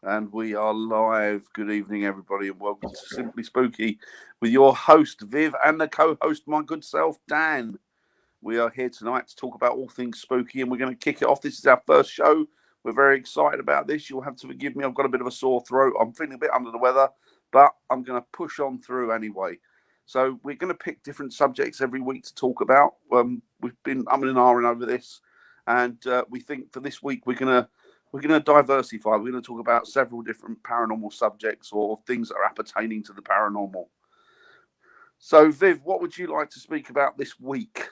And we are live. Good evening, everybody, and welcome to Simply Spooky with your host, Viv, and the co-host, my good self, Dan. We are here tonight to talk about all things spooky, and we're going to kick it off. This is our first show. We're very excited about this. You'll have to forgive me. I've got a bit of a sore throat. I'm feeling a bit under the weather, but I'm going to push on through anyway. So we're going to pick different subjects every week to talk about. We've been umming and ahhing over this, and we think for this week we're going to diversify. We're going to talk about several different paranormal subjects or things that are appertaining to the paranormal. So, Viv, what would you like to speak about this week?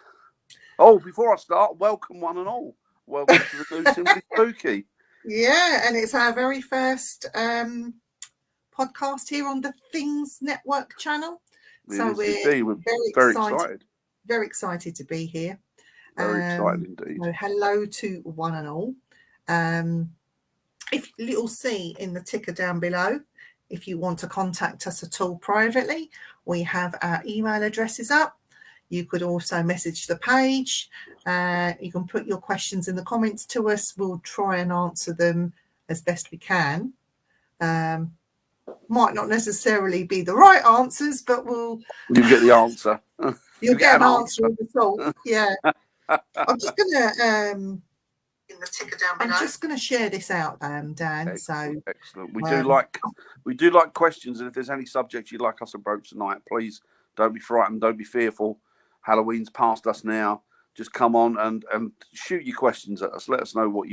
Oh, before I start, welcome one and all. Welcome to the new Simply Spooky. Yeah, and it's our very first podcast here on the Things Network channel. So we're very excited. Very excited to be here. Very excited indeed. So hello to one and all. If you'll see in the ticker down below, if you want to contact us at all privately, we have our email addresses up. You could also message the page. You can put your questions in the comments to us. We'll try and answer them as best we can. Might not necessarily be the right answers, but you'll get the answer. You'll get an answer of the sort. Yeah. I'm just gonna in the ticker down below. I'm just gonna share this out, Dan. Excellent, excellent. We do like questions, and if there's any subject you'd like us to broach tonight, please don't be frightened, don't be fearful. Halloween's past us now. Just come on and shoot your questions at us. Let us know what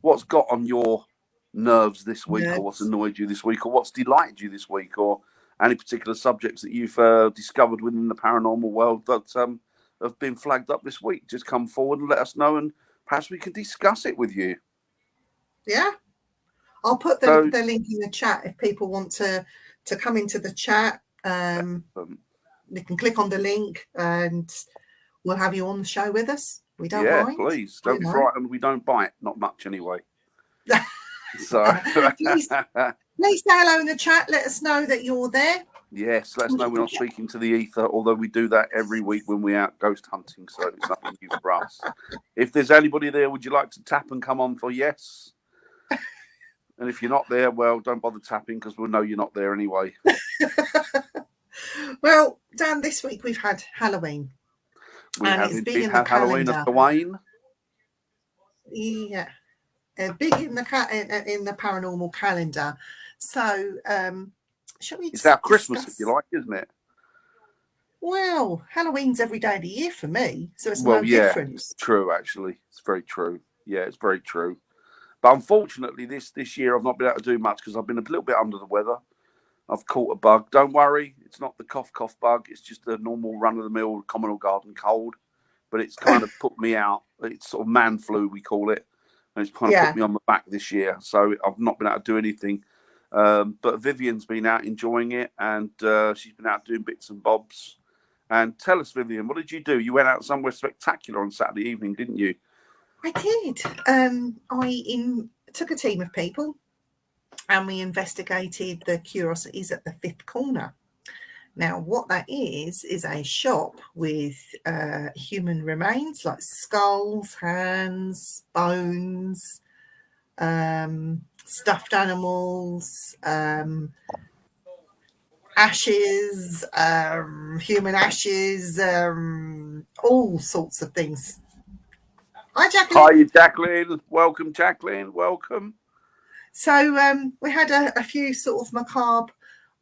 what's got on your nerves this week, or what's annoyed you this week, or what's delighted you this week, or any particular subjects that you've discovered within the paranormal world that have been flagged up this week. Just come forward and let us know, and perhaps we can discuss it with you. Yeah. I'll put the link in the chat if people want to come into the chat. They can click on the link and we'll have you on the show with us. We don't mind. Yeah, please. Don't be frightened. We don't bite. Not much anyway. So please say hello in the chat. Let us know that you're there. Yes, let us know we're not speaking to the ether, although we do that every week when we're out ghost hunting, so it's nothing new for us. If there's anybody there, would you like to tap and come on for yes? And if you're not there, well, don't bother tapping because we'll know you're not there anyway. Well, Dan, this week we've had Halloween. We've had Halloween of Halloween. Yeah. Big in the paranormal calendar. So, shall we? It's our Christmas, if you like, isn't it? Well, Halloween's every day of the year for me, so it's no difference. It's true, actually. It's very true. Yeah, it's very true. But unfortunately, this year I've not been able to do much because I've been a little bit under the weather. I've caught a bug. Don't worry, it's not the cough bug. It's just a normal run-of-the-mill common or garden cold. But it's kind of put me out. It's sort of man flu, we call it. And it's kind of put me on the back this year. So I've not been able to do anything. But Vivian's been out enjoying it. And she's been out doing bits and bobs. And tell us, Vivian, what did you do? You went out somewhere spectacular on Saturday evening, didn't you? I did. I took a team of people. And we investigated the curiosities at the Fifth Corner. Now, what that is a shop with human remains like skulls, hands, bones, stuffed animals, ashes, human ashes, all sorts of things. Hi, Jacqueline. Hi, Jacqueline. Welcome, Jacqueline. Welcome. So we had a few sort of macabre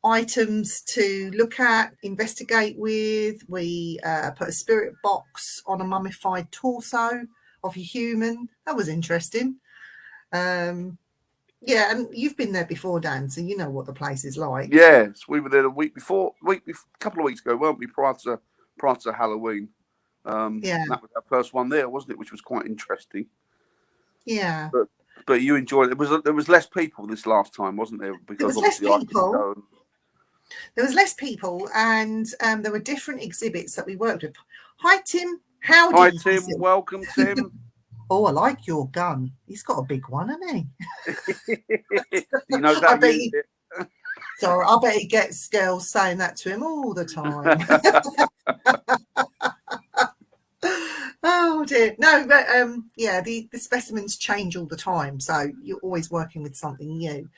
items to look at, investigate with. We put a spirit box on a mummified torso of a human. That was interesting. And you've been there before, Dan, so you know what the place is like. Yes, we were there a couple of weeks ago, weren't we? Prior to Halloween. That was our first one there, wasn't it? Which was quite interesting. Yeah. But you enjoyed it. There was less people this last time, wasn't there? Because there was less people. There was less people, and there were different exhibits that we worked with. Hi, Tim. Howdy. Hi, Tim. Welcome, Tim. Oh, I like your gun. He's got a big one, hasn't he? You know that. Sorry, I bet he gets girls saying that to him all the time. Oh dear. No, but yeah, the specimens change all the time, so you're always working with something new.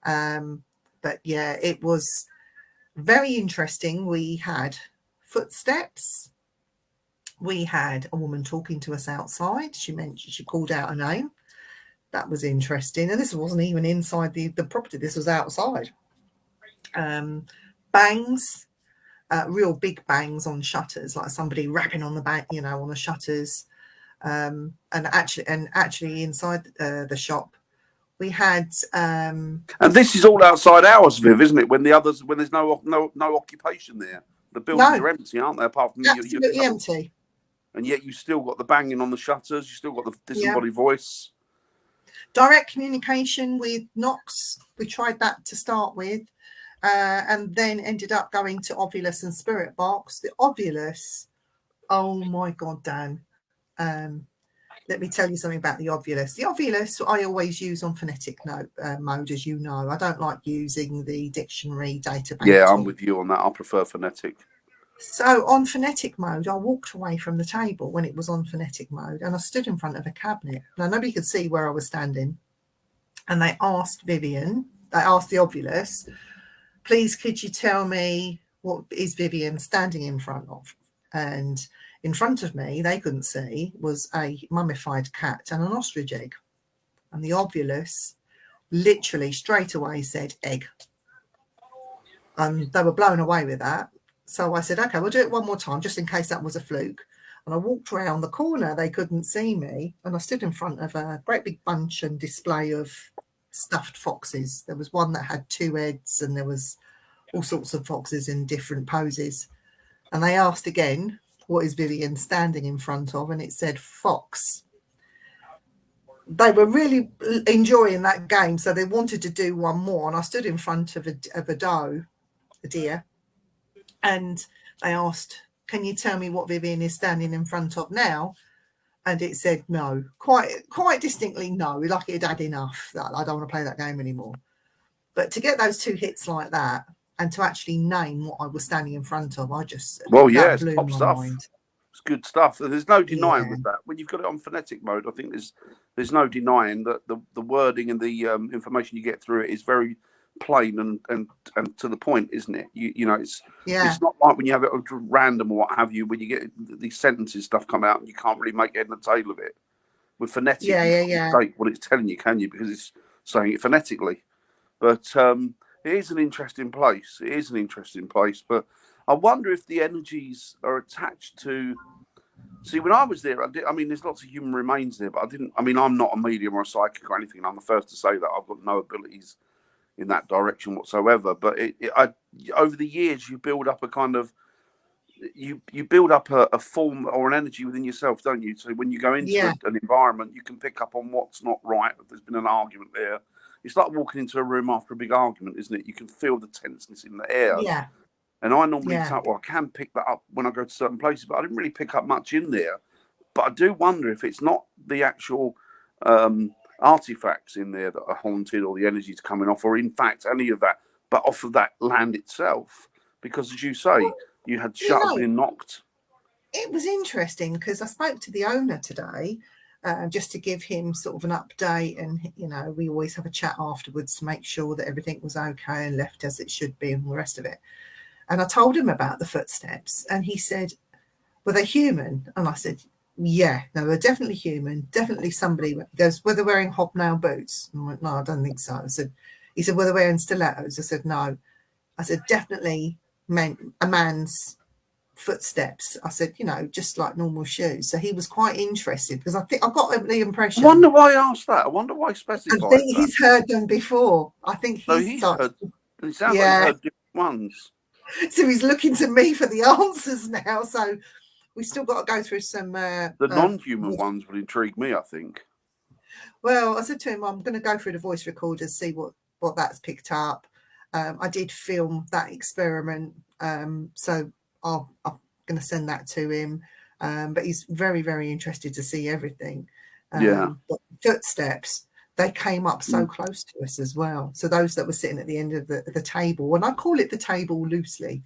But yeah, it was very interesting. We had footsteps. We had a woman talking to us outside. She called out a name. That was interesting. And this wasn't even inside the property. This was outside. Bangs, real big bangs on shutters, like somebody rapping on the back, on the shutters. And actually inside the shop, we had. And this is all outside hours, Viv, isn't it? When there's no occupation there, the buildings are empty, aren't they? Apart from absolutely empty. And yet you still got the banging on the shutters. You still got the disembodied voice. Direct communication with knocks. We tried that to start with, and then ended up going to Ovulus and Spirit Box. The Ovulus, oh my God, Dan. Let me tell you something about the Ovulus. The Ovulus I always use on phonetic mode, as you know. I don't like using the dictionary database. Yeah, I'm with you on that. I prefer phonetic. So on phonetic mode, I walked away from the table when it was on phonetic mode, and I stood in front of a cabinet. Now, nobody could see where I was standing. And they asked the Ovulus, please, could you tell me what is Vivian standing in front of? And in front of me, they couldn't see, was a mummified cat and an ostrich egg. And the Ovulus literally straight away said egg. And they were blown away with that. So I said, okay, we'll do it one more time, just in case that was a fluke. And I walked around the corner. They couldn't see me. And I stood in front of a great big bunch and display of stuffed foxes. There was one that had 2 heads, and there was all sorts of foxes in different poses. And they asked again, what is Vivian standing in front of? And it said fox. They were really enjoying that game, so they wanted to do one more. And I stood in front of a deer. And they asked, can you tell me what Vivian is standing in front of now? And it said no, quite distinctly no, like it had enough. That I don't want to play that game anymore. But to get those 2 hits like that, and to actually name what I was standing in front of, it's top stuff. Mind. It's good stuff. There's no denying with that. When you've got it on phonetic mode, I think there's no denying that the wording and the information you get through it is very plain and to the point, isn't it? It's not like when you have it random or what have you, when you get these sentences stuff come out and you can't really make head and tail of it. With phonetic, you can't mistake what it's telling you, can you? Because it's saying it phonetically. But it is an interesting place. It is an interesting place. But I wonder if the energies are attached to. See, when I was there, there's lots of human remains there, but I'm not a medium or a psychic or anything. And I'm the first to say that I've got no abilities in that direction whatsoever. But over the years, you build up a kind of, you build up a form or an energy within yourself, don't you? So when you go into an environment, you can pick up on what's not right. If there's been an argument there, it's like walking into a room after a big argument, isn't it? You can feel the tenseness in the air. Yeah. And I normally I can pick that up when I go to certain places, but I didn't really pick up much in there. But I do wonder if it's not the actual artifacts in there that are haunted, or the energies coming off, or in fact any of that, but off of that land itself. Because as you say, you had shutters being knocked. It was interesting because I spoke to the owner today, just to give him sort of an update, and we always have a chat afterwards to make sure that everything was okay and left as it should be and the rest of it. And I told him about the footsteps, and he said, were they human? And I said, yeah, no, they're definitely human. Definitely somebody. He goes, were they wearing hobnail boots? And I went, no, I don't think so. He said, were they wearing stilettos? I said, no. I said, definitely a man's footsteps. I said, just like normal shoes. So he was quite interested, because I think I got the impression. I wonder why I asked that. I wonder why he specified. I think he's heard them before. I think he's heard. It sounds like he's heard different ones. So he's looking to me for the answers now. So we still got to go through some. The non-human ones would intrigue me, I think. Well, I said to him, I'm going to go through the voice recorders, see what that's picked up. I did film that experiment, so I'm going to send that to him. But he's very, very interested to see everything. But footsteps, they came up so close to us as well. So those that were sitting at the end of the table, and I call it the table loosely,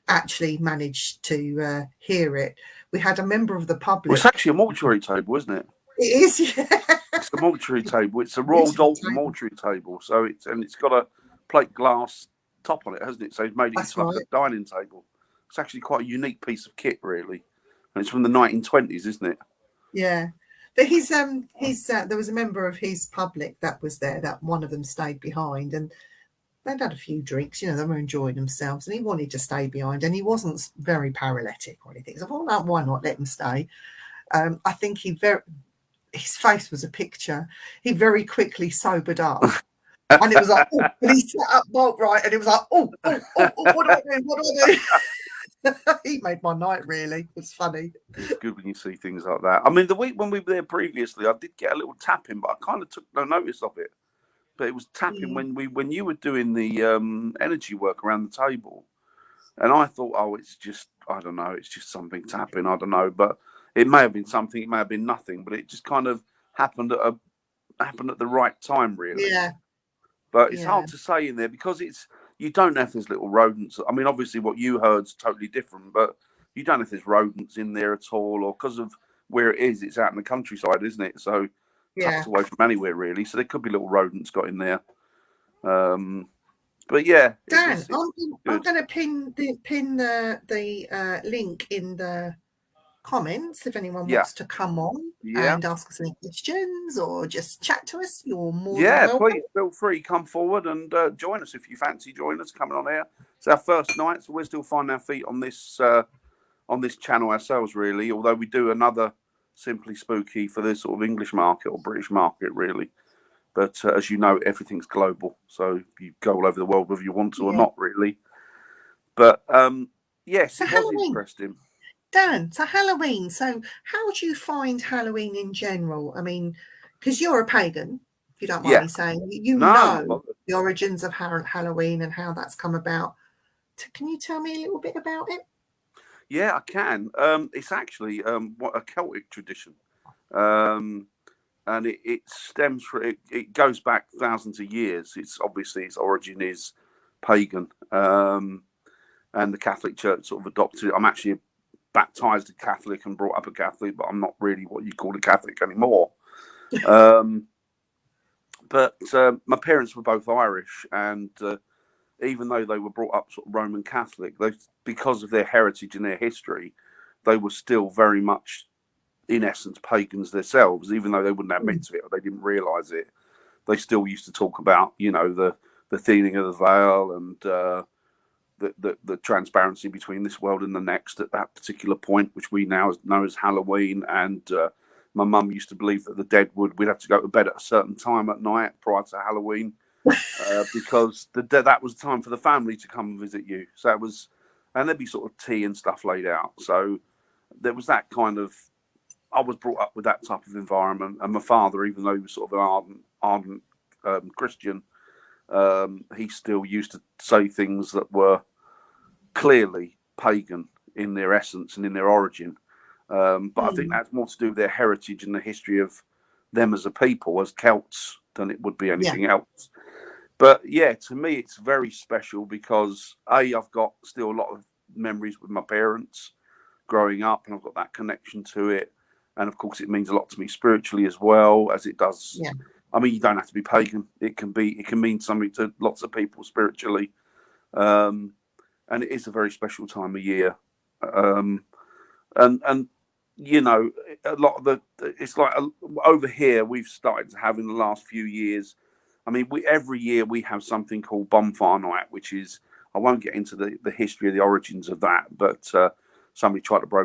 actually managed to hear it. we had a member of the Well, public. it's actually a mortuary table, isn't it? It is, yeah. It's the mortuary table. It's a Royal Dalton mortuary table. So it's got a plate glass top on it, hasn't it? So it's made it into like a dining table. It's actually quite a unique piece of kit, really. And it's from the 1920s, isn't it? Yeah. But there was a member of his public that was there, that one of them stayed behind, and they'd had a few drinks, they were enjoying themselves, and he wanted to stay behind, and he wasn't very paralytic or anything. So I thought, well, why not let him stay? I think his face was a picture. He very quickly sobered up. And it was like, oh, and he sat up bolt right, and it was like, oh, what do I do? What do I do? He made my night, really. It was funny. It's good when you see things like that. I mean, the week when we were there previously, I did get a little tapping, but I kind of took no notice of it. But it was tapping when you were doing the energy work around the table. And I thought, oh, it's just, I don't know, it's just something tapping, I don't know. But it may have been something, it may have been nothing, but it just kind of happened at the right time, really. Yeah. But it's hard to say in there because you don't know if there's little rodents. I mean, obviously what you heard's totally different, but you don't know if there's rodents in there at all, or because of where it is, it's out in the countryside, isn't it? So tucked away from anywhere, really. So there could be little rodents got in there. But yeah, Dan, I'm going to pin the link in the comments if anyone wants to come on and ask us any questions or just chat to us. You're more than welcome. Please feel free, come forward and join us if you fancy joining us, coming on air. It's our first night, so we're still finding our feet on this channel ourselves, really, although we do another Simply Spooky for the sort of English market or British market, really. But as you know, everything's global, so you go all over the world whether you want to or not, really. But yes, so it was Halloween. interesting. Dan, so Halloween. So how do you find Halloween in general? I mean, because you're a pagan, if you don't mind me saying, you know the origins of Halloween and how that's come about. Can you tell me a little bit about it? Yeah, I can. It's actually a Celtic tradition. And it stems from it goes back thousands of years. It's obviously its origin is pagan, and the Catholic Church sort of adopted it. I'm actually baptized a Catholic and brought up a Catholic, but I'm not really what you call a Catholic anymore. But my parents were both Irish, and even though they were brought up sort of Roman Catholic, because of their heritage and their history, they were still very much, in essence, pagans themselves, even though they wouldn't admit to it or they didn't realise it. They still used to talk about, the thinning of the veil and the transparency between this world and the next at that particular point, which we now know as Halloween. And my mum used to believe that the dead we'd have to go to bed at a certain time at night prior to Halloween, because that was the time for the family to come and visit you. So it was, and there'd be sort of tea and stuff laid out. So there was that kind of. I was brought up with that type of environment, and my father, even though he was sort of an ardent Christian, he still used to say things that were clearly pagan in their essence and in their origin. But I think that's more to do with their heritage and the history of them as a people, as Celts, than it would be anything else. But yeah, to me, it's very special because I've got still a lot of memories with my parents growing up, and I've got that connection to it. And of course, it means a lot to me spiritually as well, as it does. Yeah. I mean, you don't have to be pagan. It can mean something to lots of people spiritually. And it is a very special time of year. And a lot of it's like over here, we've started to have in the last few years. I mean, every year we have something called Bonfire Night, which is, I won't get into the history of the origins of that, but somebody tried to blow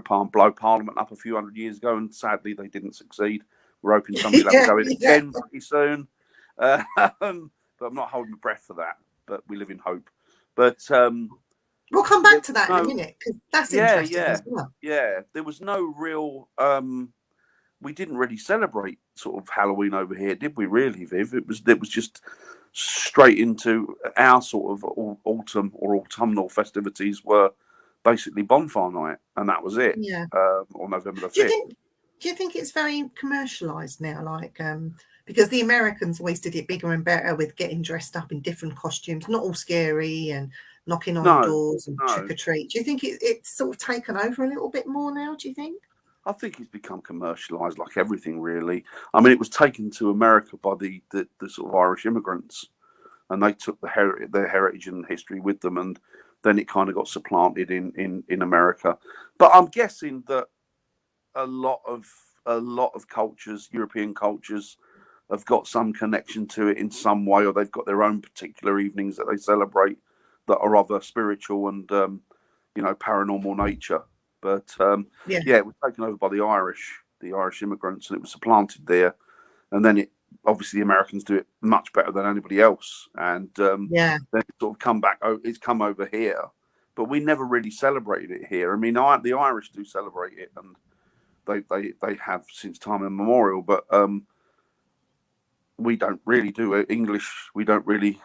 Parliament up a few hundred years ago, and sadly they didn't succeed. We're hoping somebody will have to go in again pretty soon. But I'm not holding my breath for that, but we live in hope. But we'll come back to that in a minute, because that's interesting as well. Yeah, there was no real... we didn't really celebrate sort of Halloween over here, did we really, Viv? It was just straight into our sort of autumn or autumnal festivities were basically Bonfire Night, and that was it. Yeah. Or November the 5th. Do you think it's very commercialized now? Like, because the Americans always did it bigger and better with getting dressed up in different costumes, not all scary, and knocking on No, doors and trick no. or treat. Do you think it's sort of taken over a little bit more now? Do you think? I think it's become commercialised, like everything, really. I mean, it was taken to America by the sort of Irish immigrants, and they took their heritage and history with them, and then it kind of got supplanted in America. But I'm guessing that a lot of cultures, European cultures, have got some connection to it in some way, or they've got their own particular evenings that they celebrate that are of a spiritual and paranormal nature. But yeah, it was taken over by the Irish immigrants, and it was supplanted there. And then obviously the Americans do it much better than anybody else, and then it's sort of come back. It's come over here, but we never really celebrated it here. I mean, the Irish do celebrate it, and they have since time immemorial, but we don't really do it. English, we don't really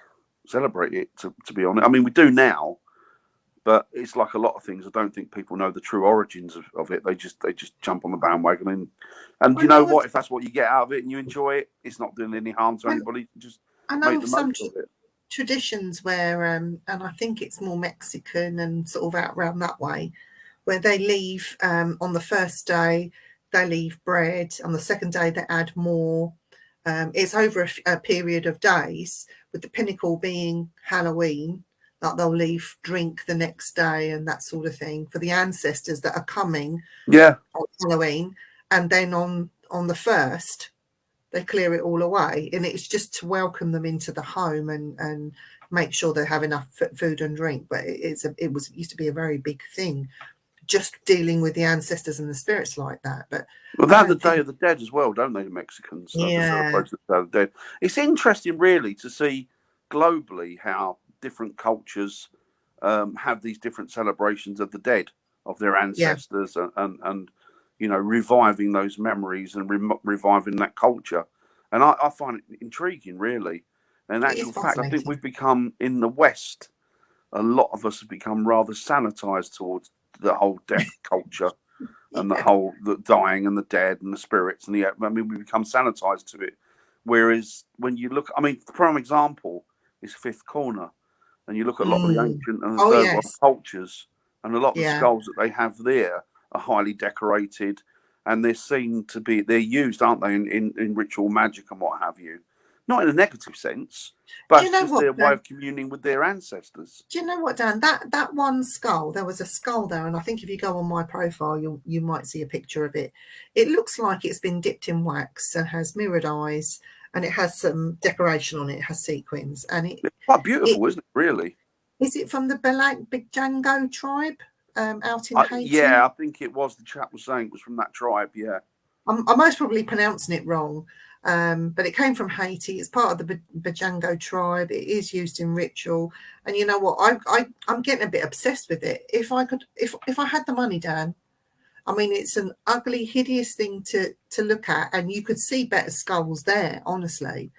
celebrate it, to be honest. I mean, we do now, but it's like a lot of things. I don't think people know the true origins of it. They just jump on the bandwagon, and you know what? If that's what you get out of it and you enjoy it, it's not doing any harm to anybody. Just I know make the some most of it. traditions where, and I think it's more Mexican and sort of out around that way, where they leave on the first day, they leave bread. On the second day, they add more. It's over a period of days, with the pinnacle being Halloween. Like they'll leave drink the next day and that sort of thing for the ancestors that are coming on Halloween. And then on the first, they clear it all away. And it's just to welcome them into the home and make sure they have enough food and drink. But it used to be a very big thing, just dealing with the ancestors and the spirits like that. But well, they have the Day of the Dead as well, don't they, the Mexicans? Yeah. The Day of the Dead. It's interesting, really, to see globally how different cultures have these different celebrations of the dead, of their ancestors, and reviving those memories and reviving that culture. And I find it intriguing, really. In actual fact, I think we've become, in the West, a lot of us have become rather sanitized towards the whole death culture and the dying and the dead and the spirits and we become sanitized to it. Whereas when you look, I mean, the prime example is Fifth Corner, and you look at a lot of the ancient and third world cultures, and a lot of the skulls that they have there are highly decorated, and they're used, aren't they, in ritual magic and what have you. Not in a negative sense, but it's just their way of communing with their ancestors. Do you know what, Dan? That one skull, there was a skull there, and I think if you go on my profile, you might see a picture of it. It looks like it's been dipped in wax and has mirrored eyes, and it has some decoration on it. It has sequins, and it's quite beautiful, isn't it? Really? Is it from the Bajango tribe out in Haiti? Yeah, I think it was. The chap was saying it was from that tribe. Yeah, I'm most probably pronouncing it wrong. But it came from Haiti. It's part of the Bajango tribe. It is used in ritual, and you know what? I'm getting a bit obsessed with it. If I had the money, Dan, I mean, it's an ugly, hideous thing to look at, and you could see better skulls there. Honestly,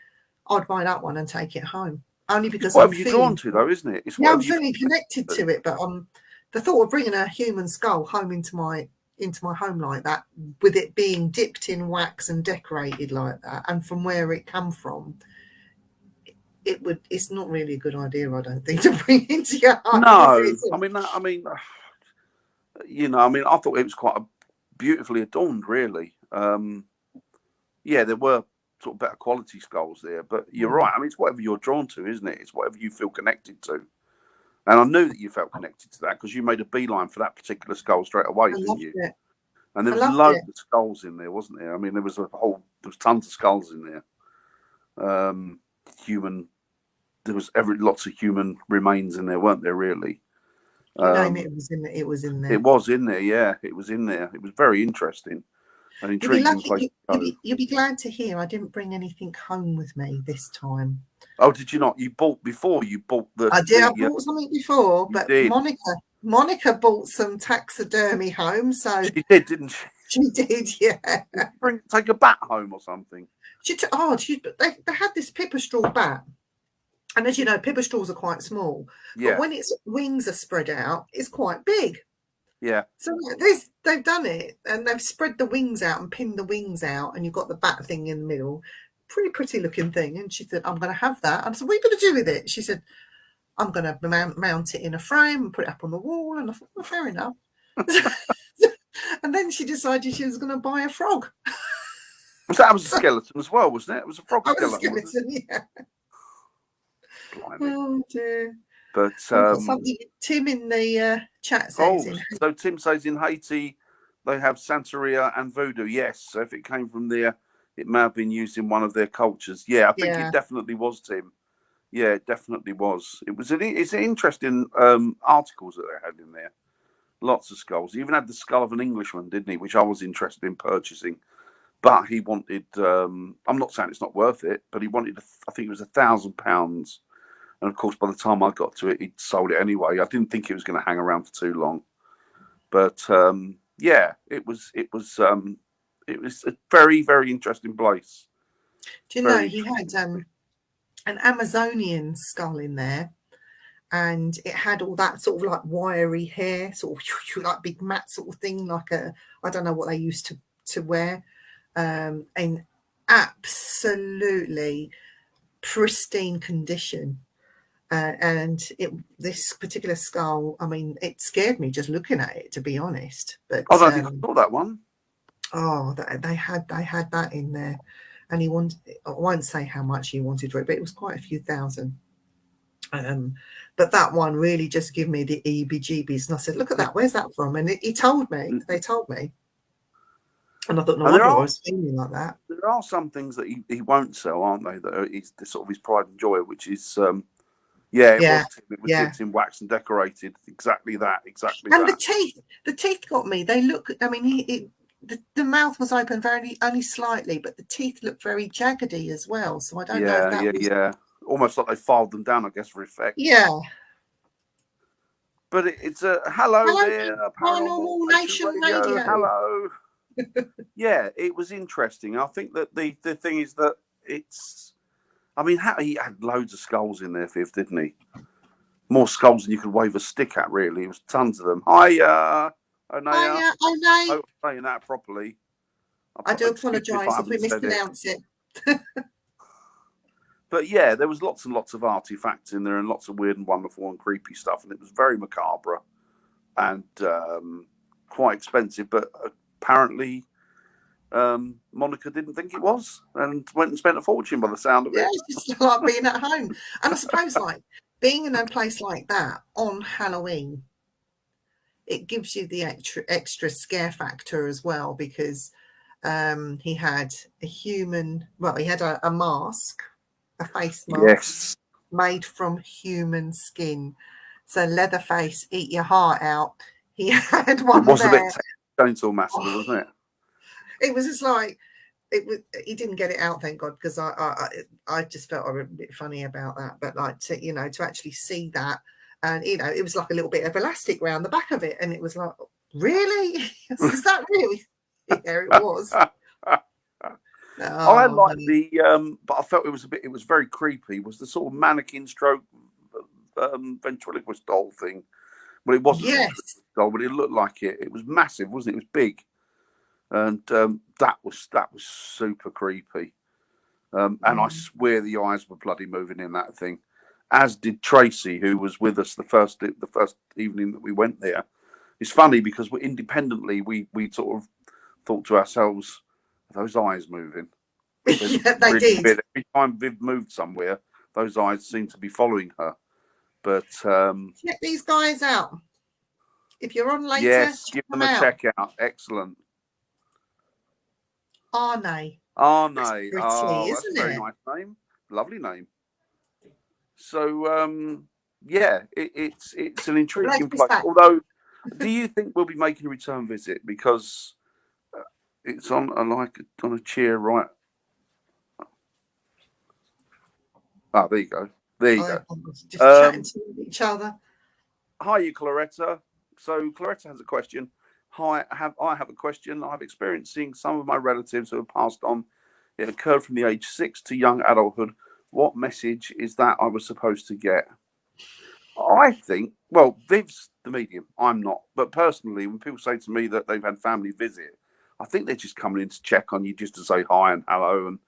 I'd buy that one and take it home. Only because what you're drawn to, though, isn't it? I'm feeling connected to it, but the thought of bringing a human skull home into my home like that, with it being dipped in wax and decorated like that, and from where it come from, it's not really a good idea, I don't think, to bring into your home. No, I mean, I thought it was quite beautifully adorned, really. There were sort of better quality skulls there, but you're right. I mean, it's whatever you're drawn to, isn't it? It's whatever you feel connected to. And I knew that you felt connected to that because you made a beeline for that particular skull straight away, didn't you? It. And there was loads of skulls in there, wasn't there? I mean, there was tons of skulls in there. There was lots of human remains in there, weren't there? Really? It was in there. It was in there. It was in there. Yeah, it was in there. It was very interesting and intriguing. You'll be glad to hear I didn't bring anything home with me this time. Oh, did you not? You bought before. You bought the. I did. I bought something before, but Monica bought some taxidermy home. So she did, didn't she? She did, yeah. Take a bat home or something. They had this pipistrel bat, and as you know, pipistrels are quite small. Yeah. But when its wings are spread out, it's quite big. Yeah. So they've done it, and they've spread the wings out and pinned the wings out, and you've got the bat thing in the middle. Pretty looking thing. And she said, I'm going to have that. I said, what are you going to do with it? She said, I'm going to mount it in a frame and put it up on the wall. And I thought, well, fair enough. And then she decided she was going to buy a frog. That was a skeleton as well, wasn't it? It was a frog skeleton. A skeleton, yeah. Blimey. Oh dear. But something Tim in the chat says. So Tim says in Haiti they have Santeria and voodoo. Yes, so if it came from there, it may have been used in one of their cultures. Yeah, I think it definitely was, Tim. Yeah, it definitely was. It's an interesting articles that they had in there. Lots of skulls. He even had the skull of an Englishman, didn't he? Which I was interested in purchasing. But he wanted, I'm not saying it's not worth it, but he wanted, I think it was £1,000. And of course, by the time I got to it, he'd sold it anyway. I didn't think it was going to hang around for too long. But yeah, it was a very, very interesting place. Do you know, he had an Amazonian skull in there, and it had all that sort of like wiry hair, sort of like big mat sort of thing, like I don't know what they used to wear, in absolutely pristine condition. And this particular skull, I mean, it scared me just looking at it, to be honest. But I don't think I saw that one. Oh, they had that in there, and he wanted. I won't say how much he wanted for it, but it was quite a few thousand. But that one really just gave me the EBGBs, and I said, "Look at that! Where's that from?" And he told me. They told me, and I thought, "No wonder I was feeling like that." There are some things that he won't sell, aren't they? That are sort of his pride and joy, which is. It was in wax and decorated. Exactly that. And the teeth got me. They look. I mean, the mouth was open only slightly, but the teeth looked very jaggedy as well. So I don't know. If that was... almost like they filed them down, I guess, for effect. Yeah. But it's a hello there, Paranormal Nation Radio. Hello. Yeah, it was interesting. I think that the thing is that it's. I mean, he had loads of skulls in there, Viv, didn't he? More skulls than you could wave a stick at, really. It was tons of them. Hiya, Onaya. Hiya, Onay. I was saying that properly. I do apologise if we mispronounce it. But yeah, there was lots and lots of artifacts in there and lots of weird and wonderful and creepy stuff. And it was very macabre and quite expensive. But apparently... Monica didn't think it was and went and spent a fortune by the sound of it. Yeah, it's just like being at home. And I suppose like being in a place like that on Halloween, it gives you the extra scare factor as well, because he had he had a mask, a face mask made from human skin. So Leatherface, eat your heart out. He had one there. It was a bit Chainsaw Massacre, wasn't it? It was just like he didn't get it out, thank God, because I just felt a bit funny about that. But like to actually see that, and it was like a little bit of elastic around the back of it, and it was like, really, is that really? There it was. I like but I felt it was very creepy. Was the sort of mannequin stroke ventriloquist doll thing? Well, it wasn't a doll, but it looked like it. It was massive, wasn't it? It was big. And that was super creepy, and I swear the eyes were bloody moving in that thing, as did Tracy, who was with us the first evening that we went there. It's funny because we sort of thought to ourselves, are those eyes moving? Yeah, they did. Every time Viv moved somewhere, those eyes seemed to be following her. But check these guys out. If you're on later, yes, give them a check out. Excellent. Arne. That's pretty, that's a very nice name. Lovely name. So, it's an intriguing place. Although, do you think we'll be making a return visit? Because it's on a chair right. Ah, there you go. There you go. Just chatting to each other. Hi, Claretta. So Claretta has a question. Hi, I have a question. I've experienced seeing some of my relatives who have passed on. It occurred from the age 6 to young adulthood. What message is that I was supposed to get? I think, well, Viv's the medium. I'm not. But personally, when people say to me that they've had family visit, I think they're just coming in to check on you, just to say hi and hello and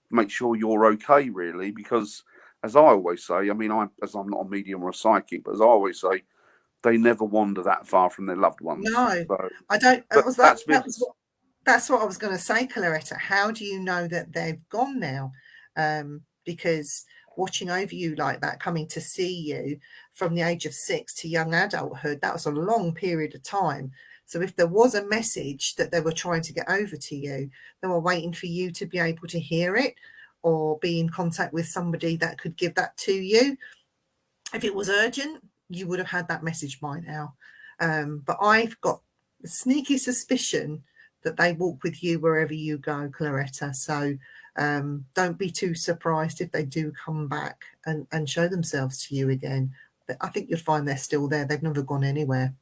make sure you're okay, really, because as I always say, I mean, I'm not a medium or a psychic, but as I always say, they never wander that far from their loved ones. No, So, I don't. but That's what I was going to say, Claretta. How do you know that they've gone now? Because watching over you like that, coming to see you from the age of 6 to young adulthood, that was a long period of time. So if there was a message that they were trying to get over to you, they were waiting for you to be able to hear it or be in contact with somebody that could give that to you. If it was urgent, you would have had that message by now. But I've got a sneaky suspicion that they walk with you wherever you go, Claretta. So don't be too surprised if they do come back and show themselves to you again. But I think you'll find they're still there. They've never gone anywhere.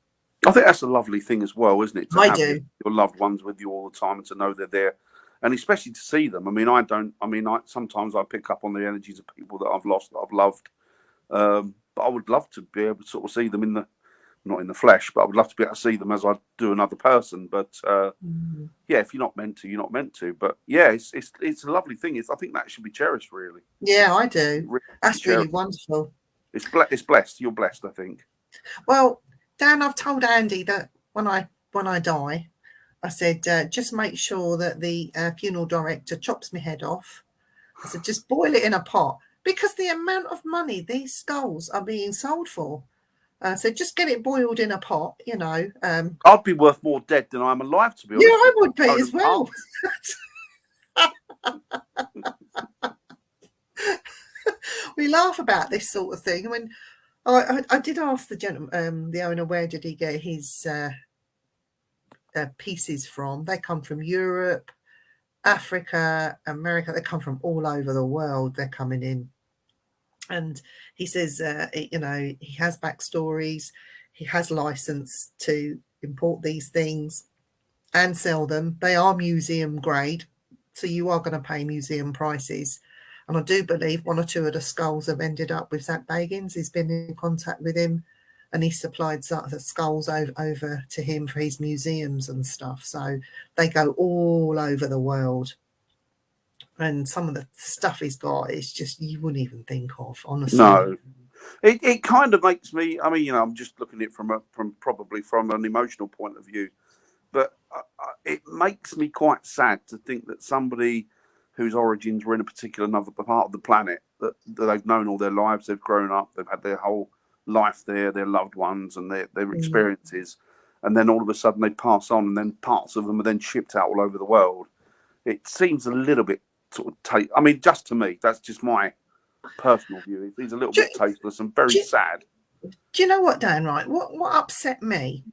I think that's a lovely thing as well, isn't it? To I have do. your loved ones with you all the time and to know they're there. And especially to see them. I mean, sometimes I pick up on the energies of people that I've lost, that I've loved. But I would love to be able to sort of see them not in the flesh, but I would love to be able to see them as I do another person. But yeah, if you're not meant to, you're not meant to. But yeah, it's a lovely thing. I think that should be cherished, really. Yeah, I do. That's really wonderful. It's blessed. You're blessed, I think. Well, Dan, I've told Andy that when I die, I said, just make sure that the funeral director chops my head off. I said, just boil it in a pot, because the amount of money these skulls are being sold for. So just get it boiled in a pot, you know. I'd be worth more dead than I'm alive, to be honest. Yeah, I would be as well. We laugh about this sort of thing. I mean, I did ask the gentleman, the owner, where did he get his pieces from? They come from Europe, Africa, America. They come from all over the world. They're coming in. And he says, you know, he has backstories. He has license to import these things and sell them. They are museum grade, so you are going to pay museum prices. And I do believe one or two of the skulls have ended up with Zach Bagans. He's been in contact with him, and he supplied the skulls over to him for his museums and stuff. So they go all over the world. And some of the stuff he's got is just you wouldn't even think of, honestly. No, it kind of makes me. I mean, you know, I'm just looking at it from an emotional point of view, but it makes me quite sad to think that somebody whose origins were in a particular another part of the planet that they've known all their lives, they've grown up, they've had their whole life there, their loved ones and their experiences, and then all of a sudden they pass on, and then parts of them are then shipped out all over the world. It seems a little bit sort of I mean, just to me, that's just my personal view. It's a little bit tasteless and very sad. Do you know what, Dan? Right, what upset me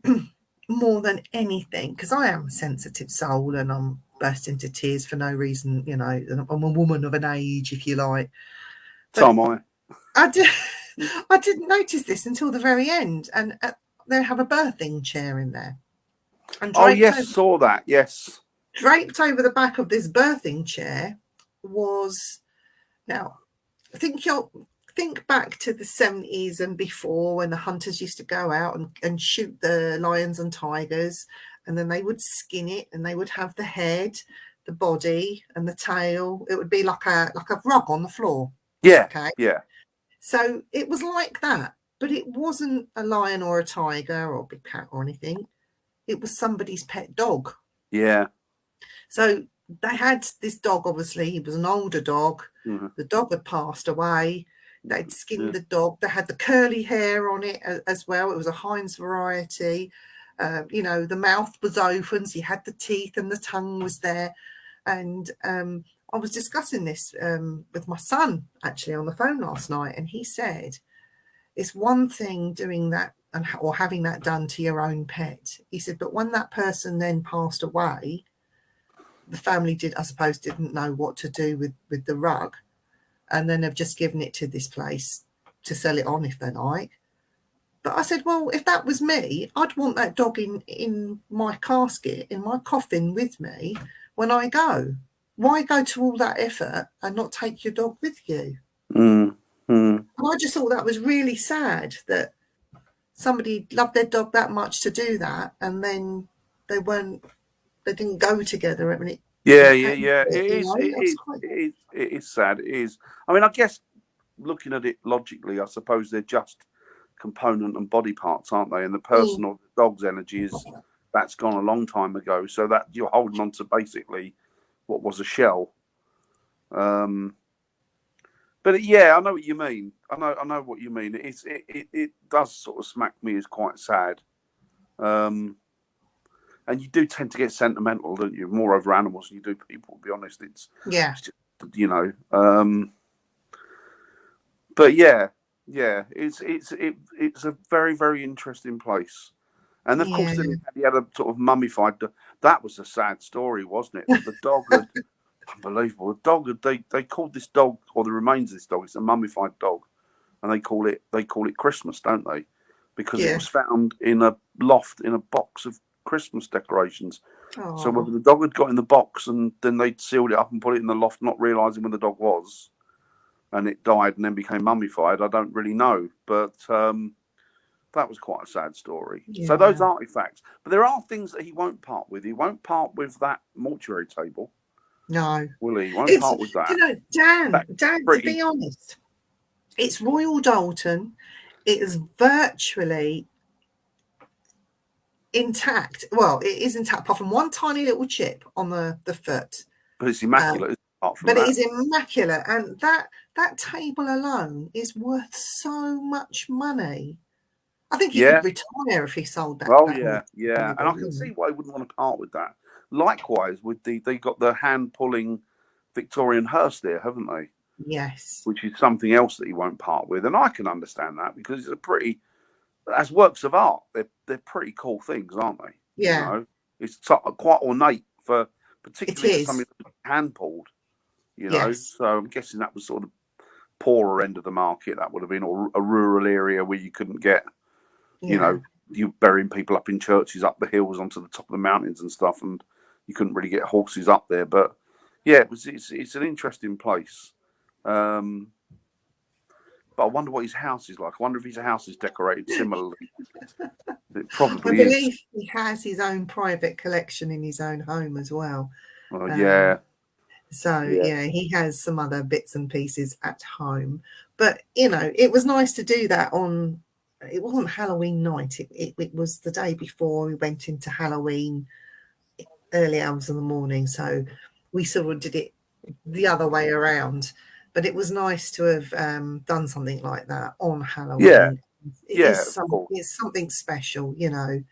more than anything, because I am a sensitive soul and I'm burst into tears for no reason. You know, I'm a woman of an age, if you like. But so am I. I didn't notice this until the very end, and they have a birthing chair in there. And saw that. Yes, draped over the back of this birthing chair was, now think back to the 70s and before, when the hunters used to go out and shoot the lions and tigers, and then they would skin it, and they would have the head, the body, and the tail. It would be like a rug on the floor. Yeah. Okay. Yeah. So it was like that, but it wasn't a lion or a tiger or a big cat or anything. It was somebody's pet dog. Yeah. So they had this dog, obviously. He was an older dog. Mm-hmm. The dog had passed away. They'd skinned the dog. They had the curly hair on it as well. It was a Heinz variety. You know, the mouth was open, so you had the teeth and the tongue was there. And I was discussing this with my son, actually, on the phone last night. And he said, it's one thing doing that or having that done to your own pet. He said, but when that person then passed away, the family didn't know what to do with the rug, and then they've just given it to this place to sell it on if they like. But I said, well, if that was me, I'd want that dog in my casket, in my coffin with me when I go. Why go to all that effort and not take your dog with you? And I just thought that was really sad that somebody loved their dog that much to do that, and then they didn't go together. I mean, yeah. It is sad. It is. I mean, I guess looking at it logically, I suppose they're just component and body parts, aren't they? And the person or the dog's energy that's gone a long time ago. So that you're holding on to basically what was a shell. But yeah, I know what you mean. I know what you mean. It does sort of smack me as quite sad. And you do tend to get sentimental, don't you? More over animals than you do people. To be honest, it's just, But yeah, it's a very, very interesting place. And of course, then he had a sort of mummified. That was a sad story, wasn't it? That the dog had, unbelievable. The dog had, they called this dog, or the remains of this dog, it's a mummified dog, and they call it Christmas, don't they? Because it was found in a loft in a box of Christmas decorations. Aww. So whether the dog had got in the box and then they'd sealed it up and put it in the loft, not realising where the dog was, and it died and then became mummified, I don't really know. But that was quite a sad story. Yeah. So those artifacts. But there are things that he won't part with. He won't part with that mortuary table. No. Will he? He won't part with that. You know, Dan, to be honest, it's Royal Doulton. It is virtually intact. Well, it is intact apart from one tiny little chip on the foot. But it's immaculate. It is immaculate. And that table alone is worth so much money. I think he could retire if he sold that. Oh, yeah. And I can see why he wouldn't want to part with that. Likewise, with they got the hand-pulling Victorian hearse there, haven't they? Yes. Which is something else that he won't part with. And I can understand that because it's as works of art, they're pretty cool things, aren't they? Yeah. You know? It's quite ornate for particularly something hand-pulled, you know. Yes. So I'm guessing that was sort of poorer end of the market. That would have been a rural area where you couldn't get, you know, you burying people up in churches, up the hills, onto the top of the mountains and stuff, and you couldn't really get horses up there. But yeah, it's an interesting place. But I wonder what his house is like. I wonder if his house is decorated similarly. It probably I believe he has his own private collection in his own home as well. Yeah. So he has some other bits and pieces at home. But you know, it was nice to do that on. It wasn't Halloween night. It was the day before we went into Halloween, early hours of the morning. So we sort of did it the other way around. But it was nice to have done something like that on Halloween. Yeah, it's something special, you know.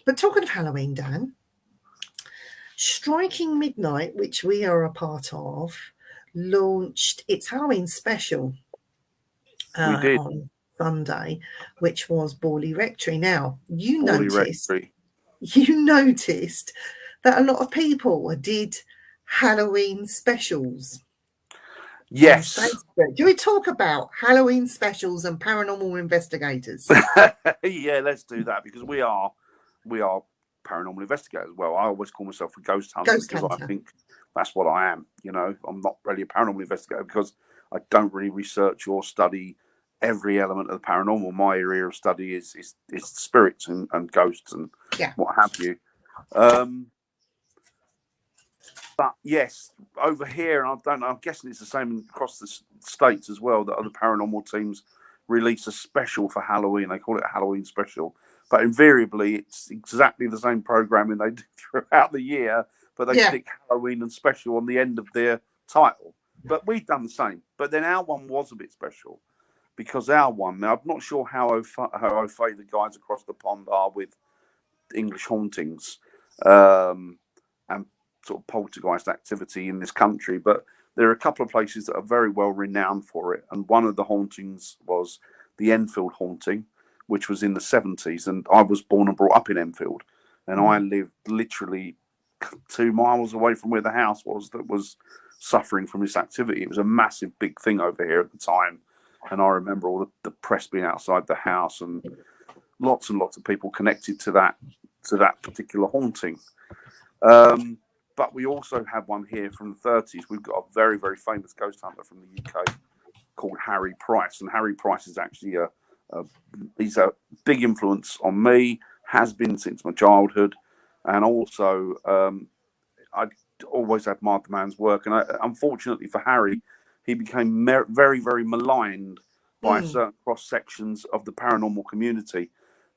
But talking of Halloween, Dan, Striking Midnight, which we are a part of, launched its Halloween special on Sunday, which was Borley Rectory. Now, you noticed that a lot of people did Halloween specials. Yes. Do we talk about Halloween specials and paranormal investigators? Yeah, let's do that because we are paranormal investigators. Well, I always call myself a ghost hunter because I think that's what I am. You know, I'm not really a paranormal investigator because I don't really research or study every element of the paranormal. My area of study is spirits and ghosts and what have you. But yes, over here, and I'm guessing it's the same across the states as well, that other paranormal teams release a special for Halloween. They call it a Halloween special. But invariably, it's exactly the same programming they do throughout the year, but they stick Halloween and special on the end of their title. But we've done the same. But then our one was a bit special because our one, now I'm not sure how au fait the guys across the pond are with English hauntings and sort of poltergeist activity in this country, but there are a couple of places that are very well renowned for it. And one of the hauntings was the Enfield haunting, which was in the 70s. And I was born and brought up in Enfield. And I lived literally 2 miles away from where the house was that was suffering from this activity. It was a massive, big thing over here at the time. And I remember all the press being outside the house and lots of people connected to that particular haunting. But we also have one here from the 30s. We've got a very, very famous ghost hunter from the UK called Harry Price. And Harry Price is actually he's a big influence on me, has been since my childhood. And also, I always admired the man's work. And unfortunately for Harry, he became very, very maligned by Mm. certain cross sections of the paranormal community,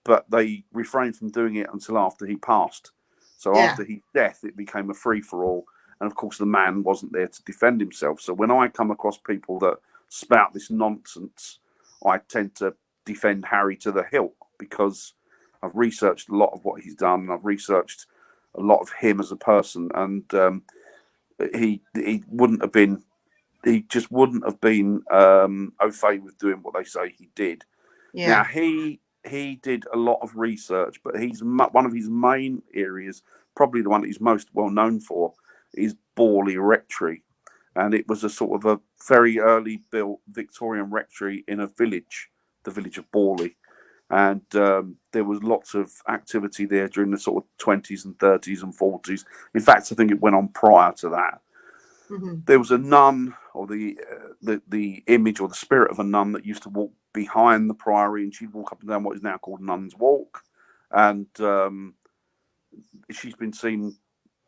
but they refrained from doing it until after he passed. So Yeah. after his death, it became a free for all, and of course the man wasn't there to defend himself. So when I come across people that spout this nonsense, I tend to defend Harry to the hilt, because I've researched a lot of what he's done, and I've researched a lot of him as a person, and he wouldn't have been, he just wouldn't have been au fait with doing what they say he did. Yeah. Now he did a lot of research, but one of his main areas, probably the one that he's most well known for, is Borley Rectory, and it was a sort of a very early built Victorian rectory in a village, the village of Borley. And there was lots of activity there during the sort of 20s and 30s and 40s. In fact, I think it went on prior to that. Mm-hmm. There was a nun, or the image or the spirit of a nun, that used to walk behind the priory, and she'd walk up and down what is now called Nun's Walk. And she's been seen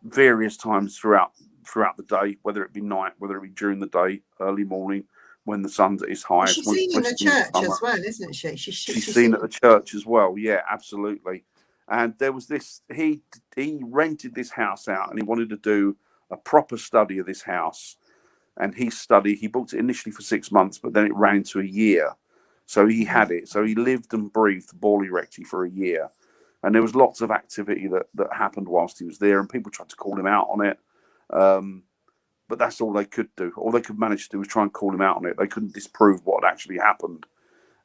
various times throughout the day, whether it be night, whether it be during the day, early morning, when the sun's at its highest. She's seen in the church as well, isn't she? She's seen at the church as well. Yeah, absolutely. And there was this. He rented this house out, and he wanted to do a proper study of this house. And he booked it initially for 6 months, but then it ran to a year. So he had it. So he lived and breathed Borley Rectory for a year. And there was lots of activity that happened whilst he was there, and people tried to call him out on it. But that's all they could do. All they could manage to do was try and call him out on it. They couldn't disprove what had actually happened.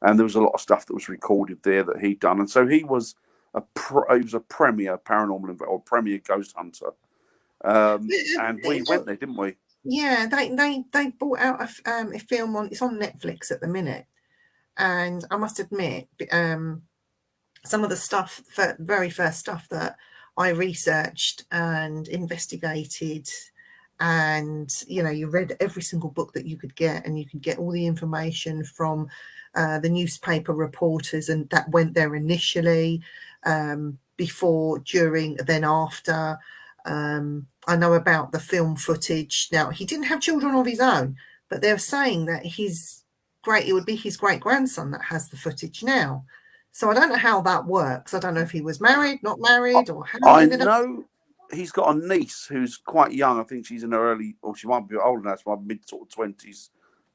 And there was a lot of stuff that was recorded there that he'd done. And so he was a premier paranormal or premier ghost hunter. And we went there, didn't we? Yeah, they brought out a film it's on Netflix at the minute. And I must admit, some of the stuff, very first stuff that I researched and investigated, and you read every single book that you could get, and you could get all the information from the newspaper reporters, and that went there initially, before, during, then after. I know about the film footage. Now, he didn't have children of his own, but they're saying that it would be his great grandson that has the footage now. So I don't know how that works. I don't know if he was married, not married, or how. I know he's got a niece who's quite young. I think she's in her early, or she might be older now. She might be mid sort of 20s,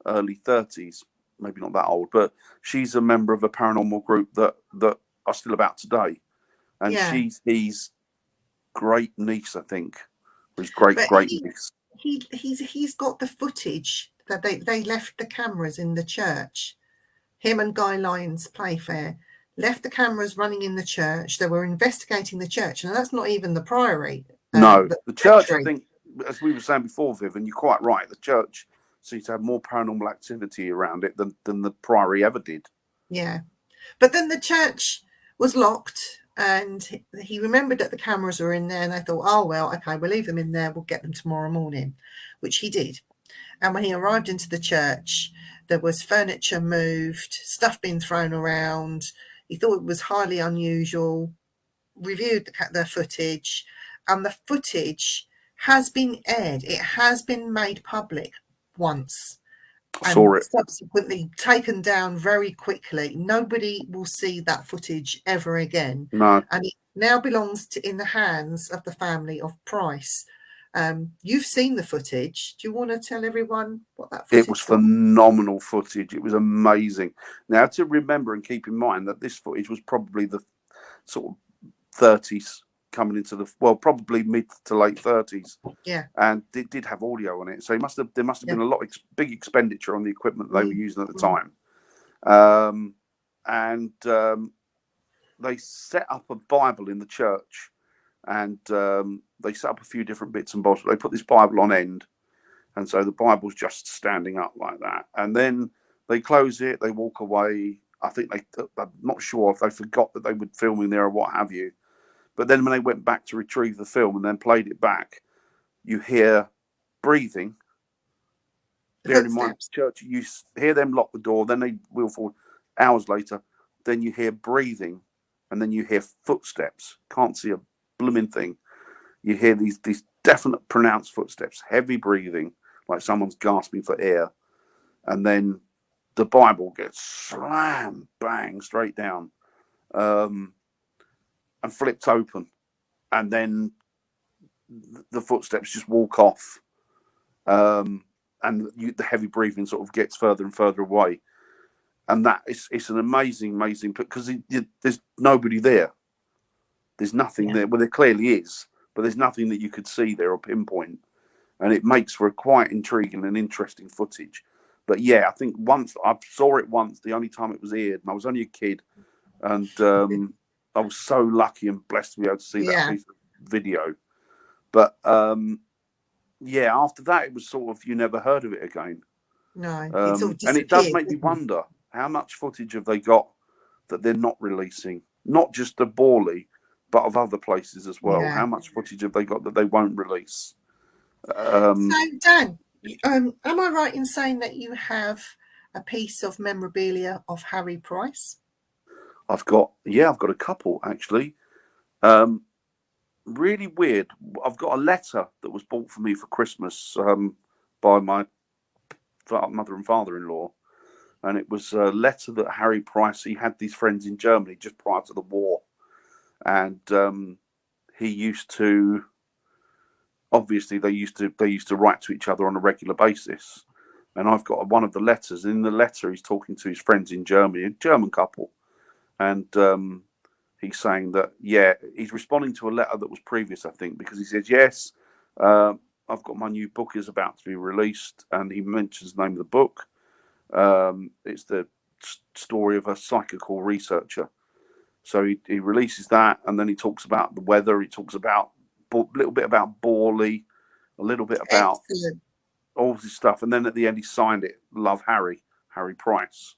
early 30s, maybe not that old. But she's a member of a paranormal group that are still about today, and she's his great niece, I think, or his great niece. He's got the footage that they left the cameras in the church. Him and Guy Lyons Playfair left the cameras running in the church. They were investigating the church, and that's not even the priory. No, the church, I think, as we were saying before, Viv, and you're quite right, the church seems to have more paranormal activity around it than the priory ever did. Yeah. But then the church was locked, and he remembered that the cameras were in there, and they thought, oh, well, okay, we'll leave them in there. We'll get them tomorrow morning, which he did. And when he arrived into the church, there was furniture moved, stuff being thrown around. He thought it was highly unusual, reviewed the footage, and the footage has been aired. It has been made public once. I saw it. Subsequently taken down very quickly. Nobody will see that footage ever again. No. And it now belongs in the hands of the family of Price. You've seen the footage. Do you want to tell everyone what that footage was? It was phenomenal footage. It was amazing. Now, to remember and keep in mind that this footage was probably the sort of 30s coming into probably mid to late 30s. Yeah. And it did have audio on it. So there must have been a lot of big expenditure on the equipment they were using at the time. And they set up a Bible in the church, and they set up a few different bits and bobs. They put this Bible on end, and so the Bible's just standing up like that. And then they close it, they walk away. I think I'm not sure if they forgot that they were filming there or what have you. But then when they went back to retrieve the film and then played it back, you hear breathing. Bearing in mind, church, you hear them lock the door, then they wheel forward. Hours later, then you hear breathing, and then you hear footsteps. Can't see a blooming thing. You hear these definite, pronounced footsteps, heavy breathing, like someone's gasping for air. and then the Bible gets slam bang straight down, and flipped open, and then the footsteps just walk off, and the heavy breathing sort of gets further and further away, and it's an amazing because there's nobody there. There's nothing there. Well, there clearly is, but there's nothing that you could see there or pinpoint, and it makes for a quite intriguing and interesting footage. But yeah, I think once I saw it once, the only time it was aired, and I was only a kid, and I was so lucky and blessed to be able to see that piece of video. But yeah, after that, it was sort of you never heard of it again. No, and it does make me wonder how much footage have they got that they're not releasing, not just of Borley, but of other places as well. How much footage have they got that they won't release? So, Dan, am I right in saying that you have a piece of memorabilia of Harry Price? I've got a couple actually. Really weird. I've got a letter that was bought for me for Christmas by my mother and father-in-law, and it was a letter that Harry Price, he had these friends in Germany just prior to the war, and he used to. Obviously, they used to write to each other on a regular basis, and I've got one of the letters. In the letter, he's talking to his friends in Germany, a German couple, and he's saying that he's responding to a letter that was previous, I think, because he says yes, I've got my new book is about to be released, and he mentions the name of the book. It's the story of a psychical researcher. So he releases that, and then he talks about the weather. He talks about a little bit about Borley, a little bit about all this stuff, and then at the end he signed it, "Love Harry Price."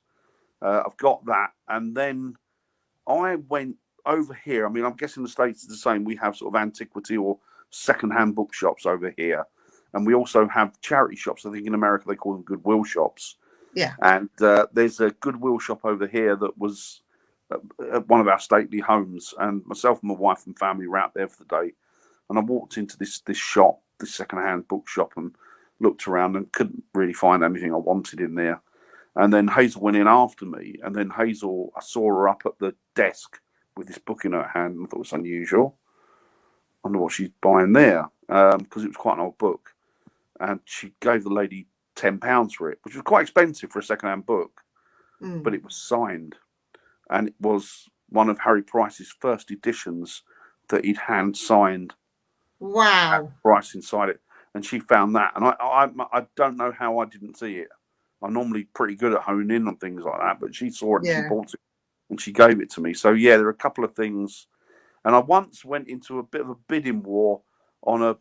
I've got that, and then I went over here. I mean, I'm guessing the States is the same. We have sort of antiquity or second-hand bookshops over here, and we also have charity shops. I think in America they call them Goodwill shops. Yeah. And there's a Goodwill shop over here that was at one of our stately homes, and myself and my wife and family were out there for the day. And I walked into this shop, this second-hand bookshop, and looked around and couldn't really find anything I wanted in there. And then Hazel went in after me, and then Hazel, I saw her up at the desk with this book in her hand, and I thought it was unusual. I wonder what she's buying there, because it was quite an old book. And she gave the lady £10 for it, which was quite expensive for a second-hand book, but it was signed. And it was one of Harry Price's first editions that he'd hand-signed. Wow. Price inside it. And she found that. And I don't know how I didn't see it. I'm normally pretty good at honing in on things like that, but she saw it and she bought it and she gave it to me. So, yeah, there are a couple of things. And I once went into a bit of a bidding war on a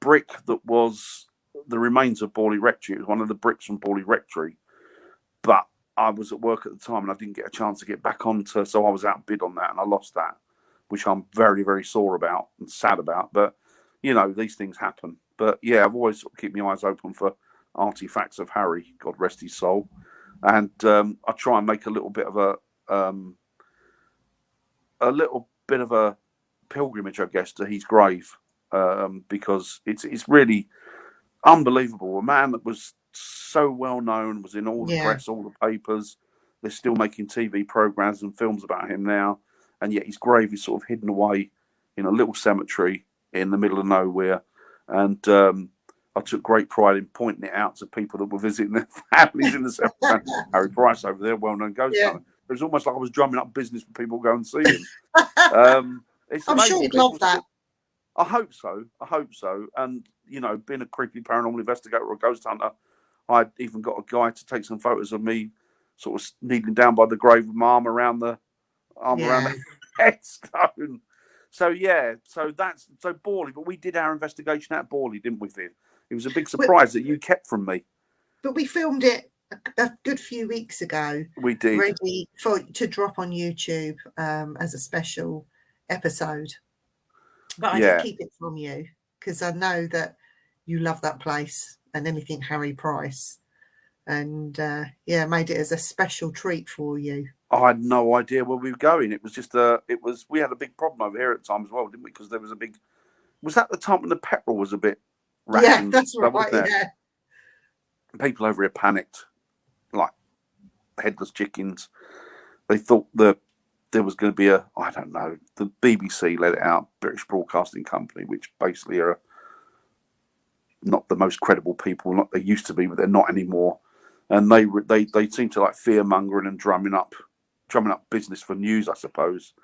brick that was the remains of Borley Rectory. It was one of the bricks from Borley Rectory. But I was at work at the time and I didn't get a chance to get back onto, so I was outbid on that and I lost that, which I'm very, very sore about and sad about. But, you know, these things happen. But, yeah, I've always sort of kept my eyes open for artifacts of Harry, God rest his soul. And I try and make a little bit of a pilgrimage, I guess, to his grave, because it's really unbelievable. A man that was so well known, was in all the press, all the papers. They're still making TV programs and films about him now, and yet his grave is sort of hidden away in a little cemetery in the middle of nowhere. And I took great pride in pointing it out to people that were visiting their families in the cemetery. Harry Price over there, well-known ghost hunter. It was almost like I was drumming up business for people to go and see him. I'm sure you'd love that. I hope so. And, you know, being a creepy paranormal investigator or a ghost hunter, I even got a guy to take some photos of me sort of kneeling down by the grave with my arm around the headstone. So, yeah, so Borley. But we did our investigation at Borley, didn't we, Viv? It was a big surprise that you kept from me. But we filmed it a good few weeks ago. We did. Ready to drop on YouTube as a special episode. But I did keep it from you because I know that you love that place and anything Harry Price. And, made it as a special treat for you. I had no idea where we were going. It was just we had a big problem over here at the time as well, didn't we? Because there was was that the time when the petrol was a bit rationed? Yeah, that's right. Yeah. people over here panicked like headless chickens. They thought that there was going to be I don't know, the BBC let it out, British Broadcasting Company, which basically are not the most credible people. Not they used to be, but they're not anymore. And they seem to like fear mongering and drumming up business for news, I suppose.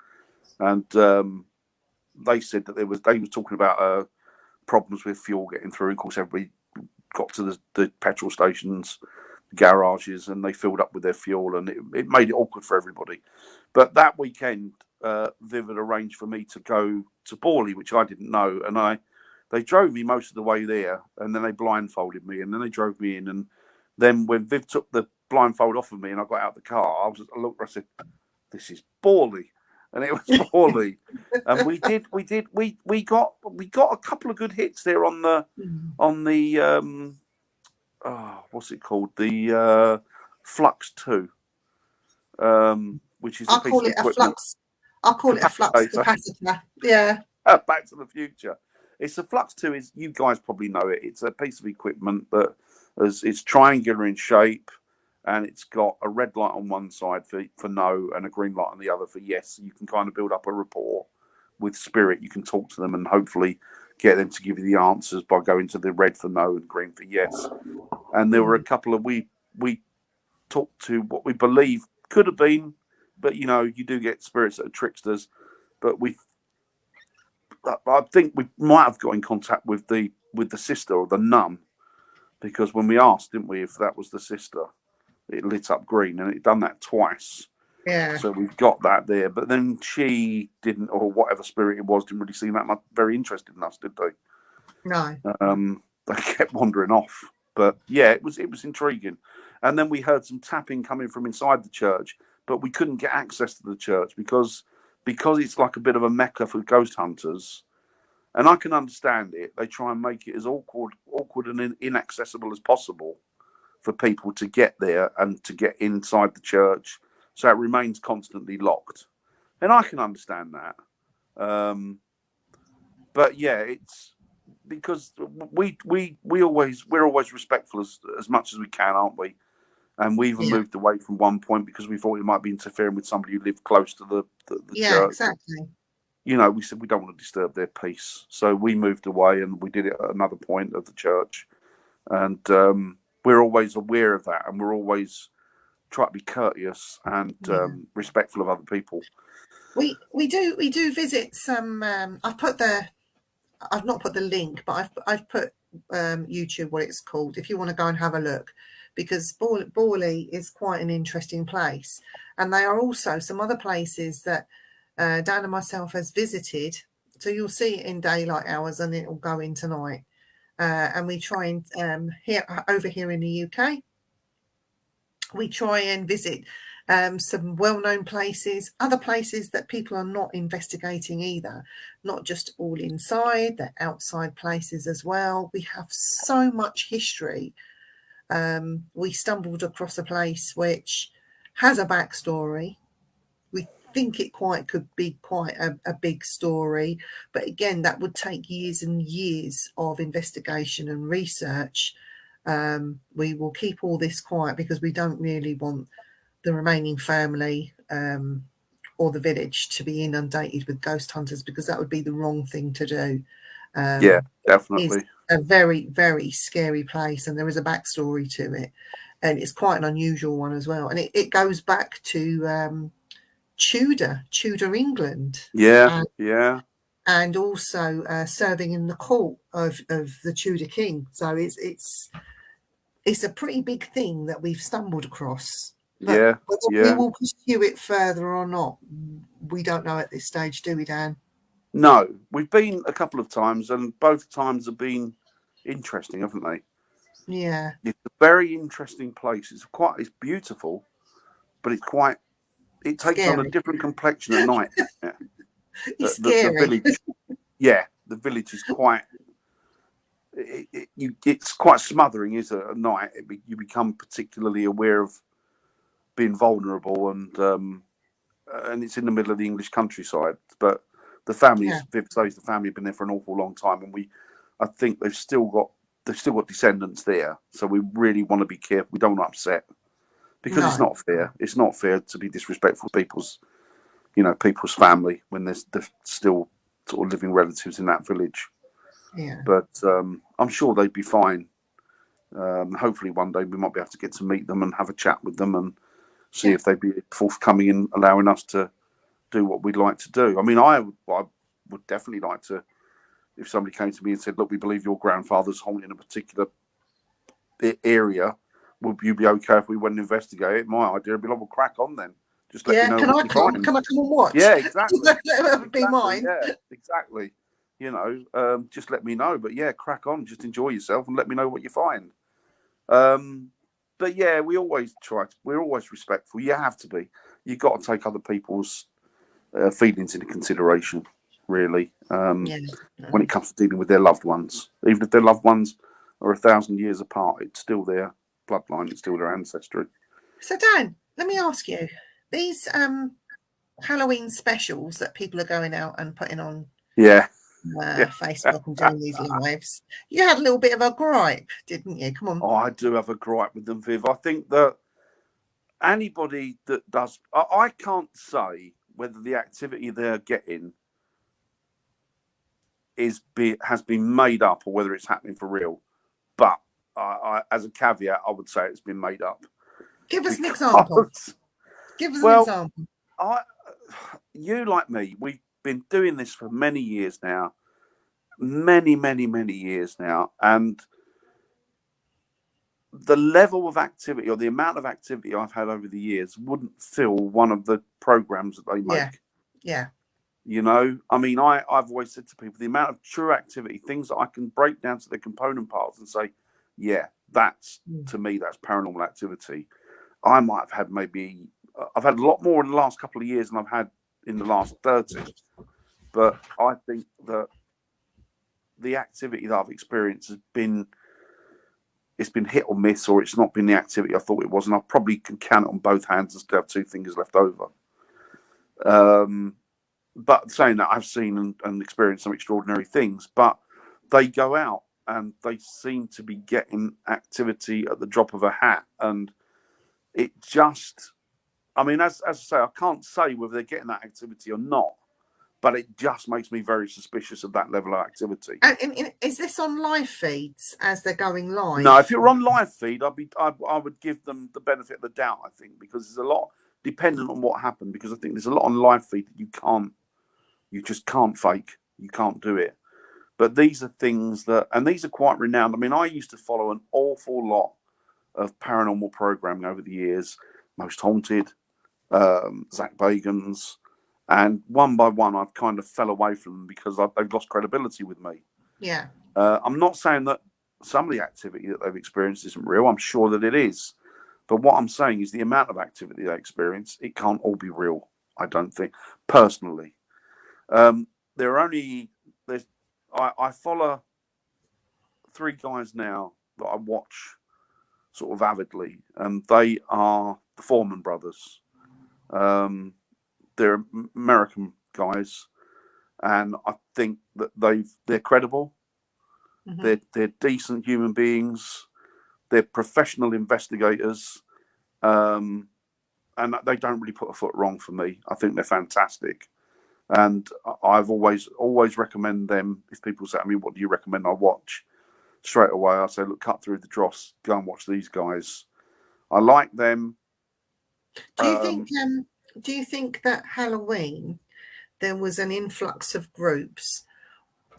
And they said that they were talking about problems with fuel getting through. Of course, everybody got to the petrol stations, garages, and they filled up with their fuel, and it made it awkward for everybody. But that weekend, Viv had arranged for me to go to Borley, which I didn't know, and they drove me most of the way there, and then they blindfolded me, and then they drove me in, and then when Viv took the blindfold off of me and I got out of the car, I looked, I said, "This is Borley," and it was Borley, and we got a couple of good hits there on the what's it called, the Flux 2, which is I'll call it a flux. I'll call it a flux capacitor. Yeah. Back to the Future. It's a Flux 2. Is you guys probably know it. It's a piece of equipment that it's triangular in shape, and it's got a red light on one side for no and a green light on the other for yes. So you can kind of build up a rapport with spirit. You can talk to them and hopefully get them to give you the answers by going to the red for no and green for yes. And there were a couple of we talked to what we believe could have been, but you do get spirits that are tricksters. But I think we might have got in contact with the sister or the nun, because when we asked, didn't we, if that was the sister, it lit up green, and it done that twice. Yeah. So we've got that there. But then she didn't, or whatever spirit it was, didn't really seem that much very interested in us, did they? No. They kept wandering off. But yeah, it was intriguing. And then we heard some tapping coming from inside the church, but we couldn't get access to the church because it's like a bit of a mecca for ghost hunters. And I can understand it. They try and make it as awkward and inaccessible as possible for people to get there and to get inside the church, so it remains constantly locked. And I can understand that. But yeah, it's because we're always respectful as much as we can, aren't we? And we even moved away from one point because we thought it might be interfering with somebody who lived close to the church. Yeah, exactly. We said we don't want to disturb their peace, so we moved away and we did it at another point of the church. And we're always aware of that, and we're always try to be courteous and respectful of other people. We do visit some. I've not put the link, but I've put YouTube what it's called if you want to go and have a look, because Borley is quite an interesting place, and there are also some other places that Dan and myself has visited. So you'll see it in daylight hours, and it will go into night. And we try and over here in the UK, we try and visit some well-known places, other places that people are not investigating either, not just all inside, they're outside places as well. We have so much history. We stumbled across a place which has a backstory. We think it could be quite a big story, but again, that would take years and years of investigation and research. We will keep all this quiet because we don't really want the remaining family or the village to be inundated with ghost hunters, because that would be the wrong thing to do. Yeah, definitely. It's a very, very scary place, and there is a backstory to it, and it's quite an unusual one as well. And it goes back to Tudor England. Yeah. And also serving in the court of the Tudor king. So it's a pretty big thing that we've stumbled across. But whether we will pursue it further or not, we don't know at this stage, do we, Dan? No, we've been a couple of times, and both times have been interesting, haven't they? Yeah. It's a very interesting place. It's beautiful, but it takes scary. On a different complexion at night. Yeah. It's scary. The village, the village is quite. It's quite smothering, is it? At night, you become particularly aware of being vulnerable, and it's in the middle of the English countryside. But the family, Viv says, the family have been there for an awful long time, and I think they've still got they've still got descendants there, so we really want to be careful. We don't want to upset, because it's No. not fair. It's not fair to be disrespectful to people's family when there's still sort of living relatives in that village. Yeah. But I'm sure they'd be fine. Hopefully one day we might be able to get to meet them and have a chat with them and see if they'd be forthcoming in allowing us to do what we'd like to do. I mean, I would definitely like to, if somebody came to me and said, look, we believe your grandfather's haunting a particular area, would you be okay if we went and investigate it? My idea would be like, well, crack on then. Just let me know what you find. Can I come and watch? Yeah, exactly. That would be mine. Yeah, exactly. Just let me know. But yeah, crack on. Just enjoy yourself and let me know what you find. But yeah, we're always respectful. You have to be. You've got to take other people's feelings into consideration, really, when it comes to dealing with their loved ones. Even if their loved ones are 1,000 years apart, it's still their bloodline, it's still their ancestry. So Dan, let me ask you, these Halloween specials that people are going out and putting on Facebook and doing these lives, you had a little bit of a gripe, didn't you? Come on. Oh, I do have a gripe with them, Viv. I think that anybody that does, I can't say whether the activity they're getting has been made up or whether it's happening for real. But as a caveat, I would say it's been made up. Give us an example. Give us an example. You, like me, we've been doing this for many years now. Many, many, many years now. And the level of activity or the amount of activity I've had over the years wouldn't fill one of the programs that they make. Yeah. I mean, I've always said to people, the amount of true activity, things that I can break down to the component parts and say, yeah, to me, that's paranormal activity. I might have had I've had a lot more in the last couple of years than I've had in the last 30. But I think that the activity that I've experienced it's been hit or miss, or it's not been the activity I thought it was. And I probably can count on both hands and still have 2 fingers left over. But saying that, I've seen and experienced some extraordinary things, but they go out and they seem to be getting activity at the drop of a hat. And it just, I mean, as I say, I can't say whether they're getting that activity or not, but it just makes me very suspicious of that level of activity. And is this on live feeds as they're going live? No, if you're on live feed, I would give them the benefit of the doubt, I think, because there's a lot dependent on what happened, because I think there's a lot on live feed that you just can't fake. You can't do it. But these are things and these are quite renowned. I mean, I used to follow an awful lot of paranormal programming over the years, Most Haunted, Zach Bagans, and one by one, I've kind of fell away from them because they've lost credibility with me. Yeah. I'm not saying that some of the activity that they've experienced isn't real. I'm sure that it is. But what I'm saying is the amount of activity they experience, it can't all be real, I don't think, personally. I follow 3 guys now that I watch sort of avidly, and they are the Foreman brothers. They're American guys, and I think that they're credible. Mm-hmm. They're decent human beings. They're professional investigators, and they don't really put a foot wrong for me. I think they're fantastic. And I've always recommend them. If people say to me, what do you recommend I watch? Straight away, I say, look, cut through the dross, go and watch these guys. I like them. Do you think that Halloween, there was an influx of groups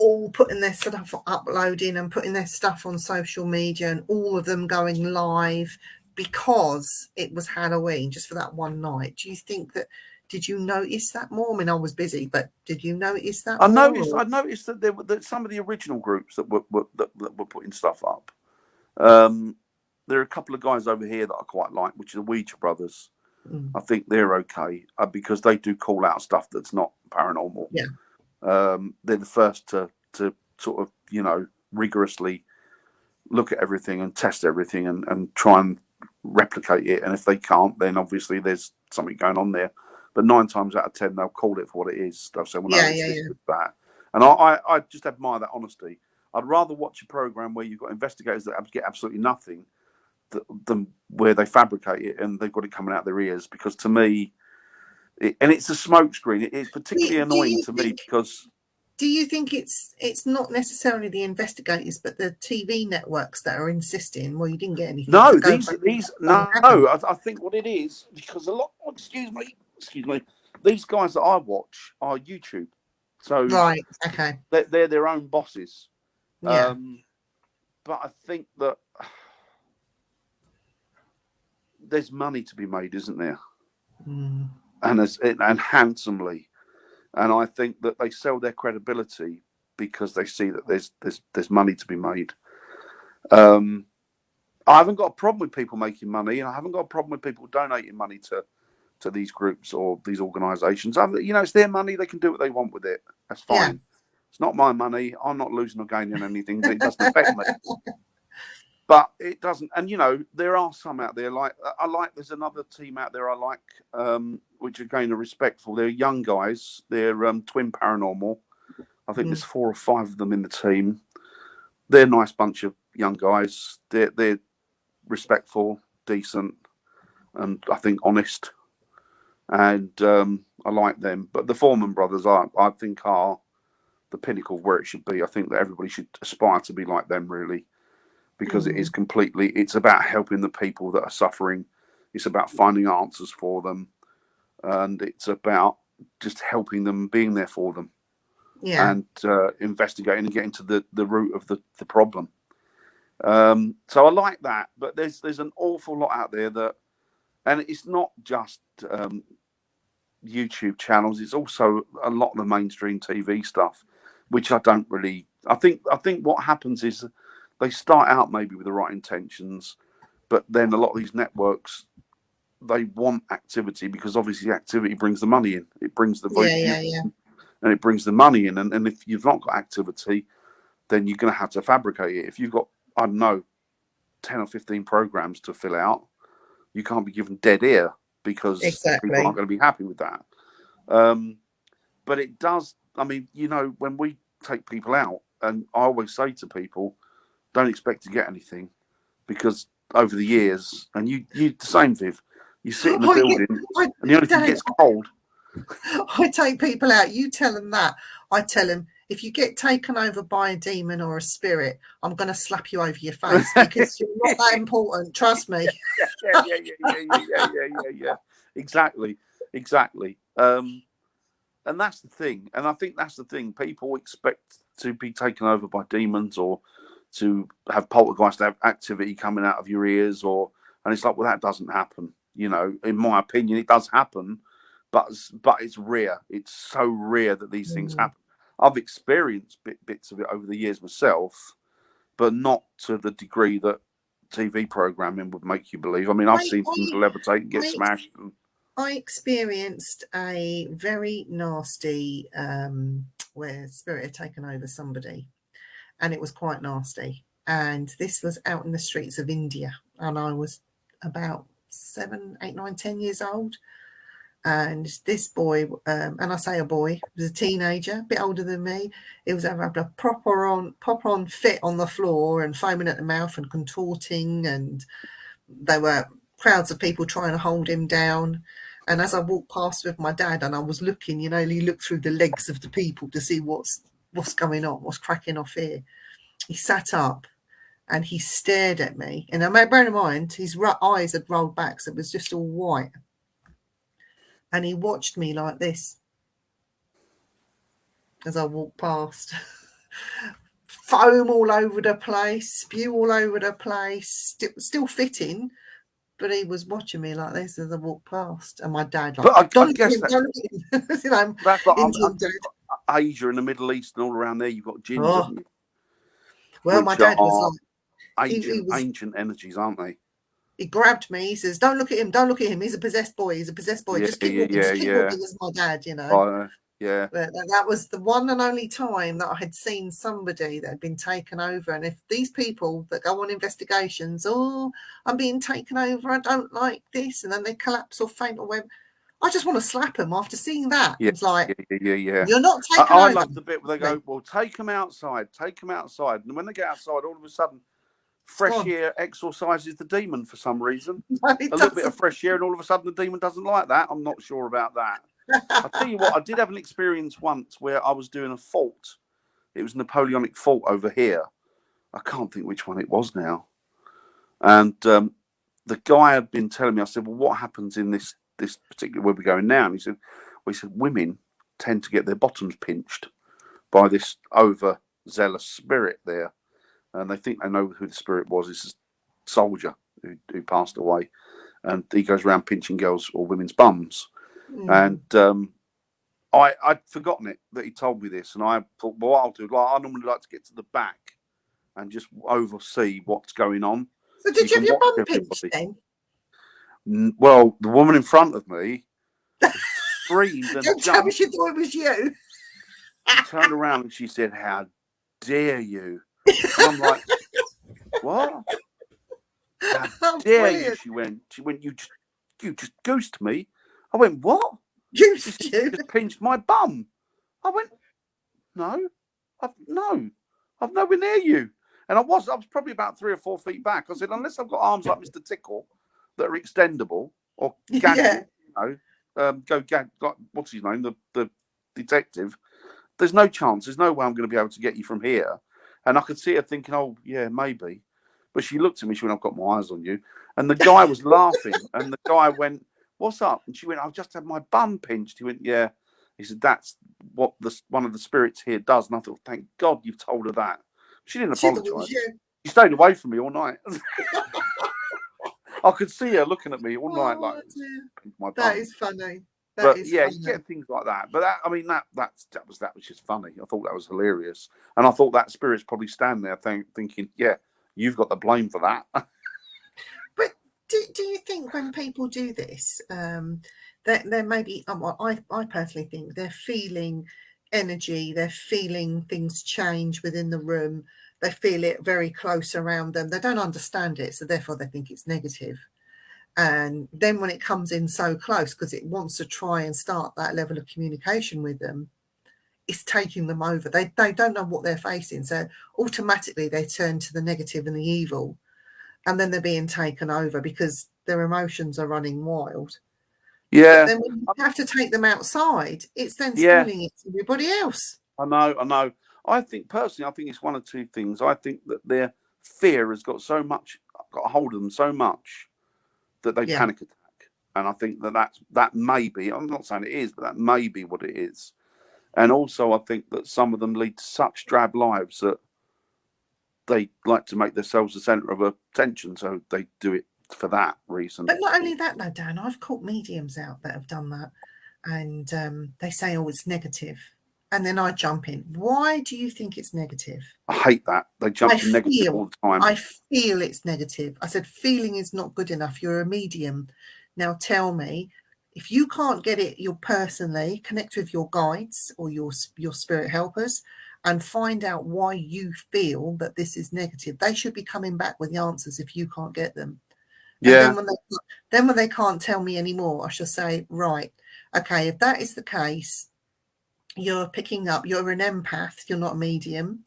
all putting their stuff, uploading and putting their stuff on social media, and all of them going live because it was Halloween just for that one night? Do you think that? Did you notice that more? I mean, I was busy, but did you notice that? I noticed that there were some of the original groups that were putting stuff up. There are a couple of guys over here that I quite like, which are the Ouija Brothers. I think they're okay because they do call out stuff that's not paranormal. Yeah. They're the first to sort of rigorously look at everything and test everything and try and replicate it. And if they can't, then obviously there's something going on there. But 9 times out of 10, they'll call it for what it is. They'll say, well, no, it's that. And I just admire that honesty. I'd rather watch a program where you've got investigators that get absolutely nothing than where they fabricate it and they've got it coming out their ears. Because to me, and it's a smokescreen. It's particularly annoying to me because. Do you think it's not necessarily the investigators, but the TV networks that are insisting? Well, you didn't get anything. No, I think what it is, because a lot. Excuse me. These guys that I watch are YouTube, so right. Okay. They're their own bosses. Yeah. But I think that there's money to be made, isn't there? Mm. And handsomely. And I think that they sell their credibility because they see that there's money to be made. I haven't got a problem with people making money, and I haven't got a problem with people donating money to these groups or these organisations. It's their money; they can do what they want with it. That's fine. Yeah. It's not my money. I'm not losing or gaining anything. It doesn't affect me. But it doesn't. And there are some out there there's another team out there I like, which again are respectful. They're young guys. They're Twin Paranormal. I think there's 4 or 5 of them in the team. They're a nice bunch of young guys. They're respectful, decent, and I think honest. And I like them. But the Foreman brothers, I think, are the pinnacle of where it should be. I think that everybody should aspire to be like them, really. Because it is it's about helping the people that are suffering. It's about finding answers for them. And it's about just helping them, being there for them. Yeah. And investigating and getting to the root of the problem. So I like that. But there's an awful lot out there and it's not just YouTube channels. It's also a lot of the mainstream TV stuff, which I don't really... I think what happens is... They start out maybe with the right intentions, but then a lot of these networks, they want activity because obviously activity brings the money in. It brings the vote and it brings the money in. And if you've not got activity, then you're going to have to fabricate it. If you've got, 10 or 15 programs to fill out, you can't be given dead air because people aren't going to be happy with that. But it does, when we take people out, and I always say to people, don't expect to get anything because over the years, and you the same, Viv, you sit in the building and the only thing gets cold. I take people out. You tell them that. I tell them, if you get taken over by a demon or a spirit, I'm going to slap you over your face because you're not that important. Trust me. Yeah. Exactly. And that's the thing. And I think that's the thing. People expect to be taken over by demons or to have poltergeist activity coming out of your ears, and it's like, well, that doesn't happen. In my opinion, it does happen, but it's rare. It's so rare that these things happen. I've experienced bits of it over the years myself, but not to the degree that TV programming would make you believe. I've seen things levitate and get smashed. I experienced a very nasty where spirit had taken over somebody. And it was quite nasty. And this was out in the streets of India. And I was about 7, 8, 9, 10 years old. And this boy, and I say a boy, was a teenager, a bit older than me. He was having a proper on fit on the floor and foaming at the mouth and contorting. And there were crowds of people trying to hold him down. And as I walked past with my dad and I was looking, you look through the legs of the people to see what's going on, what's cracking off here. He sat up and he stared at me. And bear in mind, his eyes had rolled back, so it was just all white. And he watched me like this as I walked past. Foam all over the place, spew all over the place, still fitting. But he was watching me like this as I walked past. And my dad, I guess that's Asia and the Middle East and all around there, you've got jinns, haven't you? Well, my dad was like ancient energies, aren't they? He grabbed me. He says, "Don't look at him. Don't look at him. He's a possessed boy. He's a possessed boy. Just keep walking. Just keep walking." As my dad, Yeah. But that was the one and only time that I had seen somebody that had been taken over. And if these people that go on investigations, I'm being taken over, I don't like this, and then they collapse or faint or whatever, I just want to slap them after seeing that. Yeah, It's like, yeah. you're not taking I over. love the bit where they go, well, take them outside. And when they get outside, all of a sudden, fresh gone. air exorcises the demon for some reason. No, it A little bit of doesn't. fresh air, and all of a sudden the demon doesn't like that. I'm not sure about that. I'll tell you what, I did have an experience once where I was doing a fault. It was Napoleonic fault over here. I can't think which one it was now. And the guy had been telling me, I said, well, what happens in this particular where we're going now? And he said, women tend to get their bottoms pinched by this overzealous spirit there. And they think they know who the spirit was. It's a soldier who passed away. And he goes around pinching girls or women's bums. And I'd forgotten it that he told me this. And I thought, well, what I'll do, I normally like to get to the back and just oversee what's going on. So did you have your bum pinched then? Well, the woman in front of me screamed and Don't tell me she thought it was you. She turned around and she said, how dare you? And I'm like, what? How dare you? She went, you just goosed me. I went, what? Goosed you? Just pinched my bum. I went, no, I've nowhere near you. And I was probably about 3 or 4 feet back. I said, unless I've got arms like Mr. Tickle that are extendable or gag, go gag, like, what's his name, the detective. There's no chance. There's no way I'm going to be able to get you from here. And I could see her thinking, oh, yeah, maybe. But she looked at me. She went, I've got my eyes on you. And the guy was laughing. And the guy went, what's up? And she went, I've just had my bum pinched. He went, yeah. He said, that's what one of the spirits here does. And I thought, thank God you've told her that. She didn't apologise. She stayed away from me all night. I could see her looking at me all night like, my bum. That is funny. But yeah, you get things like that. But that was just funny. I thought that was hilarious, and I thought that spirit's probably standing there thinking, yeah, you've got the blame for that. But do you think when people do this, that there may be? I personally think they're feeling energy. They're feeling things change within the room. They feel it very close around them. They don't understand it, so therefore they think it's negative. And then when it comes in so close, because it wants to try and start that level of communication with them, it's taking them over. They don't know what they're facing. So automatically they turn to the negative and the evil. And then they're being taken over because their emotions are running wild. Yeah. But then when you have to take them outside, it's then spilling it to everybody else. I know. I think personally, it's one of two things. I think that their fear has got a hold of them so much that they panic attack. And I think that may be, I'm not saying it is, but that may be what it is. And also I think that some of them lead to such drab lives that they like to make themselves the centre of attention, so they do it for that reason. But not only that though, Dan, I've caught mediums out that have done that, and they say, oh, it's negative. And then I jump in. Why do you think it's negative? I hate that. They jump to negative all the time. I feel it's negative. I said, feeling is not good enough. You're a medium. Now tell me, if you can't get it, you'll personally connect with your guides or your spirit helpers and find out why you feel that this is negative. They should be coming back with the answers if you can't get them. Yeah. And then when they can't tell me anymore, I shall say, right, okay, if that is the case, you're picking up, you're an empath, you're not a medium,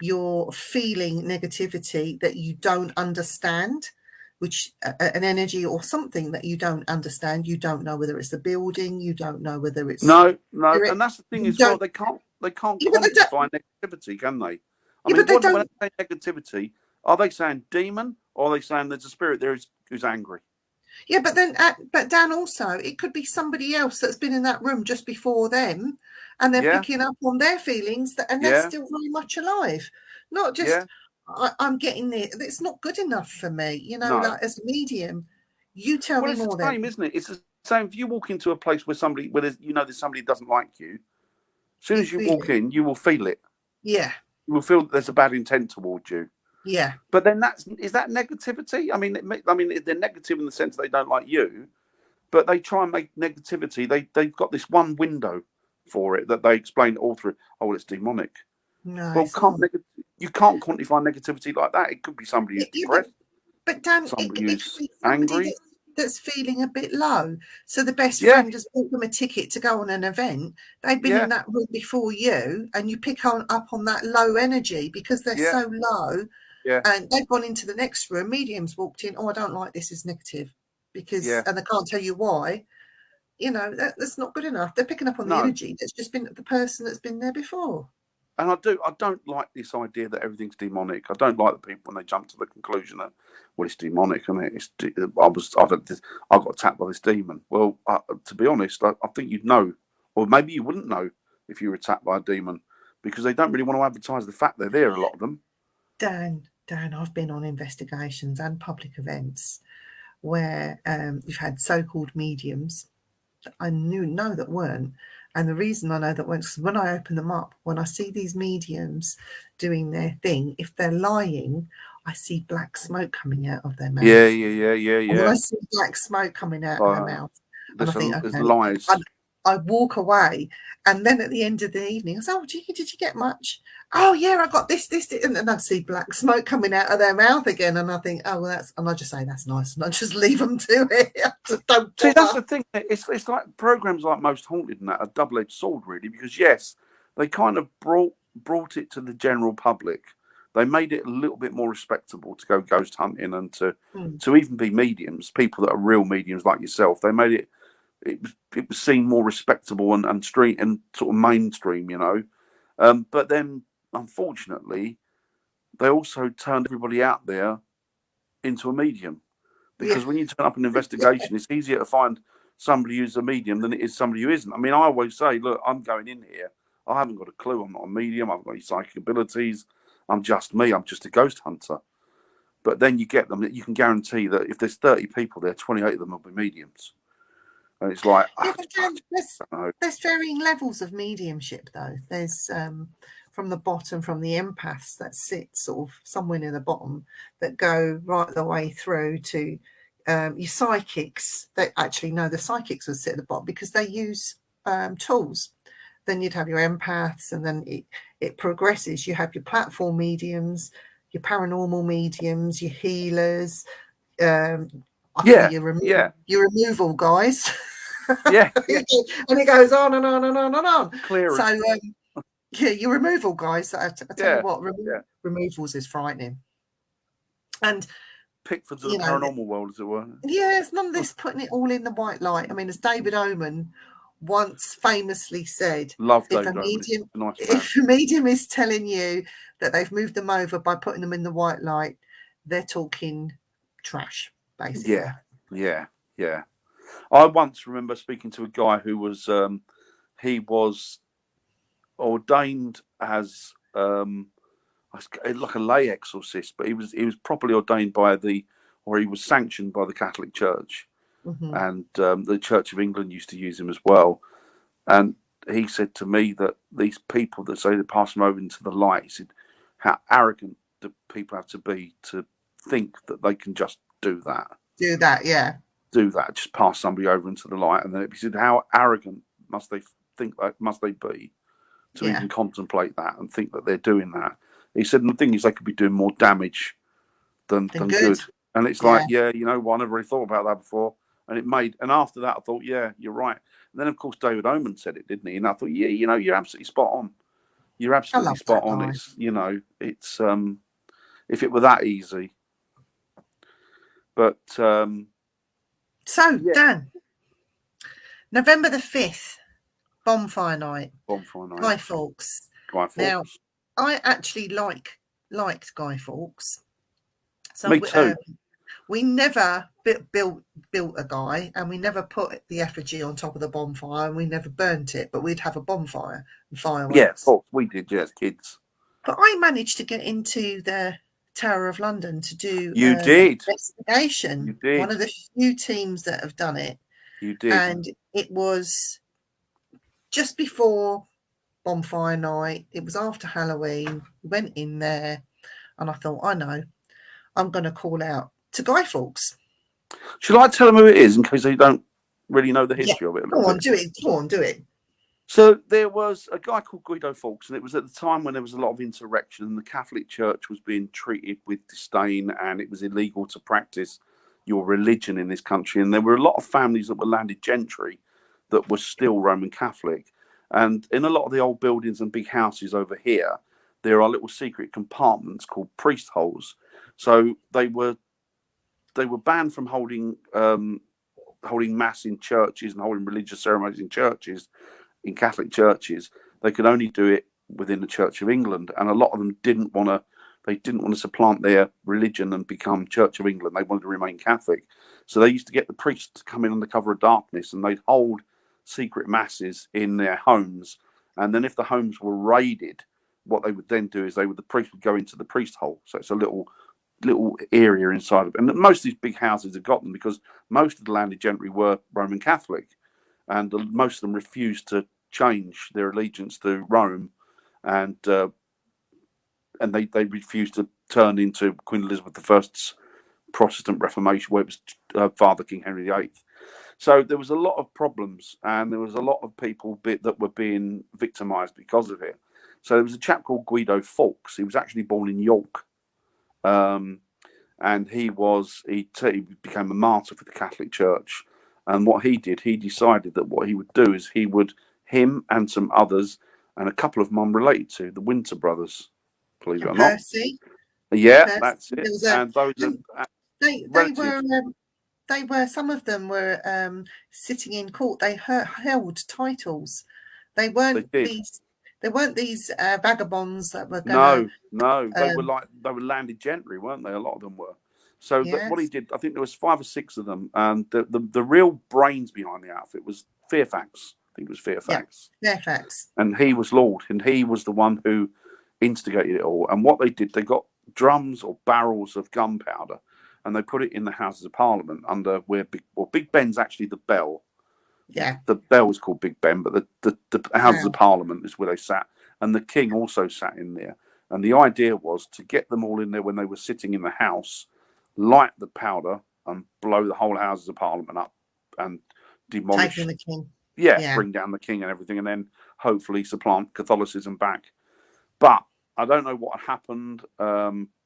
you're feeling negativity that you don't understand, which an energy or something that you don't understand. You don't know whether it's a building, you don't know whether it's no, and that's the thing as well. They can't quantify negativity, can they? I mean, when they say negativity, are they saying demon, or are they saying there's a spirit there who's angry? Yeah, but Dan, also, it could be somebody else that's been in that room just before them, and they're picking up on their feelings, and they're still very much alive. Not just, I'm getting there. It's not good enough for me, like as a medium. You tell me more. It's the same, isn't it? It's the same. If you walk into a place where there's somebody who doesn't like you, as soon as you walk in, you will feel it. Yeah. You will feel that there's a bad intent towards you. Yeah. But then is that negativity? I mean, they're negative in the sense they don't like you, but they try and make negativity. They've got this one window for it that they explain all through. Oh, well, it's demonic. No. Well, you can't quantify negativity like that. It could be somebody who's depressed. But Dan, somebody who's angry. that's feeling a bit low. So the best Yeah. friend just bought them a ticket to go on an event. They've been Yeah. in that room before you, and you pick up on that low energy because they're Yeah. so low. Yeah. And they've gone into the next room. Mediums walked in. Oh, I don't like this. Is negative because, Yeah. and they can't tell you why. You know, that's not good enough. They're picking up on the No. energy that's just been the person that's been there before. And I don't like this idea that everything's demonic. I don't like the people when they jump to the conclusion that, well, it's demonic, isn't it? I got attacked by this demon. Well, to be honest, I think you'd know, or maybe you wouldn't know if you were attacked by a demon, because they don't really want to advertise the fact they're there. A lot of them. Dan, I've been on investigations and public events where you've had so-called mediums that I know that weren't. And the reason I know that weren't is when I open them up, when I see these mediums doing their thing, if they're lying, I see black smoke coming out of their mouth. Yeah. And when I see black smoke coming out of their mouth, and I think, okay, lies. I walk away, and then at the end of the evening, I say, "Oh, did you get much?" "Oh, yeah, I got this," and then I see black smoke coming out of their mouth again, and I think, "Oh, well, and I just say that's nice, and I just leave them to it." Don't See, that's the thing. It's like programs like Most Haunted and that, a double-edged sword, really, because yes, they kind of brought it to the general public. They made it a little bit more respectable to go ghost hunting and to even be mediums, people that are real mediums like yourself. They made it. It was seen more respectable and street and sort of mainstream, you know. But then, unfortunately, they also turned everybody out there into a medium. Because when you turn up an investigation, it's easier to find somebody who's a medium than it is somebody who isn't. I mean, I always say, look, I'm going in here. I haven't got a clue. I'm not a medium. I haven't got any psychic abilities. I'm just me. I'm just a ghost hunter. But then you get them. You can guarantee that if there's 30 people there, 28 of them will be mediums. And it's like, there's varying levels of mediumship, though. There's from the bottom, from the empaths that sit sort of somewhere near the bottom, that go right the way through to your psychics. That actually, no, the psychics would sit at the bottom because they use tools. Then you'd have your empaths, and then it progresses. You have your platform mediums, your paranormal mediums, your healers. Your removal guys. Yeah. And it goes on and on and on and on. Clearance. So your removal guys. I tell you what, removals is frightening. And Pickford's of the paranormal world, as it were. Yeah, it's none of this putting it all in the white light. I mean, as David Oman once famously said, if a medium is telling you that they've moved them over by putting them in the white light, they're talking trash. Basically. Yeah. I once remember speaking to a guy who was he was ordained as like a lay exorcist, but he was properly ordained he was sanctioned by the Catholic Church, and the Church of England used to use him as well. And he said to me that these people that say they pass them over into the light, he said how arrogant do people have to be to think that they can just do that, just pass somebody over into the light. And then he said, how arrogant must they be to even contemplate that and think that they're doing that? He said, and the thing is, they could be doing more damage than good. And it's like, you know, I never really thought about that before. And after that, I thought, yeah, you're right. And then, of course, David Oman said it, didn't he? And I thought, yeah, you know, you're absolutely spot on. You're absolutely spot on. It's, you know, it's if it were that easy. But Dan, November the 5th, bonfire night. Guy Fawkes. Now, I actually liked Guy Fawkes. So me too. We never built a guy, and we never put the effigy on top of the bonfire, and we never burnt it. But we'd have a bonfire and fireworks. Yeah, of course we did. Yes, kids. But I managed to get into the Tower of London to do investigation. You did. One of the few teams that have done it. You did. And it was just before bonfire night. It was after Halloween. We went in there, and I thought, I know, I'm going to call out to Guy Fawkes. Should I tell them who it is in case they don't really know the history of it? Go on, do it. So there was a guy called Guido Fawkes, and it was at the time when there was a lot of insurrection and the Catholic Church was being treated with disdain, and it was illegal to practice your religion in this country. And there were a lot of families that were landed gentry that were still Roman Catholic. And in a lot of the old buildings and big houses over here, there are little secret compartments called priest holes. So they were banned from holding mass in churches and holding religious ceremonies in churches, in Catholic churches. They could only do it within the Church of England, and a lot of them didn't want to supplant their religion and become Church of England. They wanted to remain Catholic. So they used to get the priests to come in under cover of darkness, and they'd hold secret masses in their homes. And then if the homes were raided, what they would then do is the priest would go into the priest hole. So it's a little area inside of it. And most of these big houses have got them because most of the landed gentry were Roman Catholic, and most of them refused to change their allegiance to Rome, and they refused to turn into Queen Elizabeth I's Protestant Reformation, where it was Father King Henry VIII. So there was a lot of problems, and there was a lot of people that were being victimised because of it. So there was a chap called Guido Fawkes. He was actually born in York, and he became a martyr for the Catholic Church. And what he did, he decided that what he would do is him and some others, and a couple of them I'm related to, the Winter brothers, believe it or not. Percy. Yeah, Percy. that's it. And those they were, some of them were sitting in court. They held titles. They weren't these vagabonds that were going. No, they were landed gentry, weren't they? A lot of them were. So yes. What he did, I think there was 5 or 6 of them, and the real brains behind the outfit was Fairfax. I think it was Fairfax. Yeah, Fairfax. And he was Lord, and he was the one who instigated it all. And what they did, they got drums or barrels of gunpowder, and they put it in the Houses of Parliament under where Big Ben's actually the bell. Yeah. The bell was called Big Ben, but the Houses of Parliament is where they sat, and the King also sat in there. And the idea was to get them all in there when they were sitting in the House, light the powder and blow the whole Houses of Parliament up and demolish. Taking the King. Yeah, bring down the King and everything, and then hopefully supplant Catholicism back. But I don't know what happened.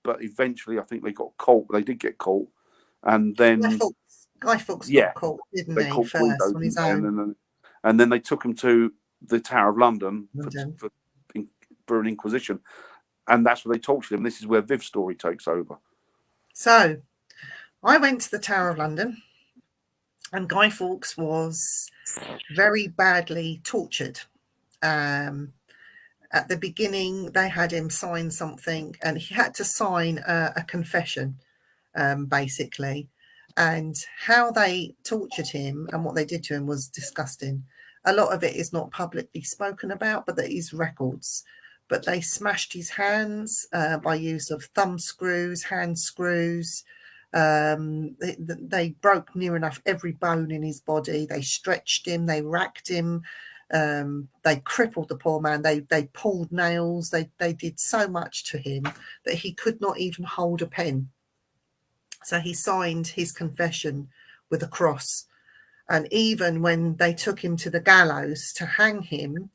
But eventually, I think they got caught. They did get caught, and then Guy Fawkes got caught, didn't he? First on his own, and then they took him to the Tower of London. For an inquisition, and that's where they tortured him. This is where Viv's story takes over. So, I went to the Tower of London, and Guy Fawkes was very badly tortured. At the beginning, they had him sign something, and he had to sign a confession, basically. And how they tortured him and what they did to him was disgusting. A lot of it is not publicly spoken about, but there is records. But they smashed his hands by use of thumb screws, hand screws. They broke near enough every bone in his body. They stretched him. They racked him. They crippled the poor man. They pulled nails. They did so much to him that he could not even hold a pen. So he signed his confession with a cross. And even when they took him to the gallows to hang him,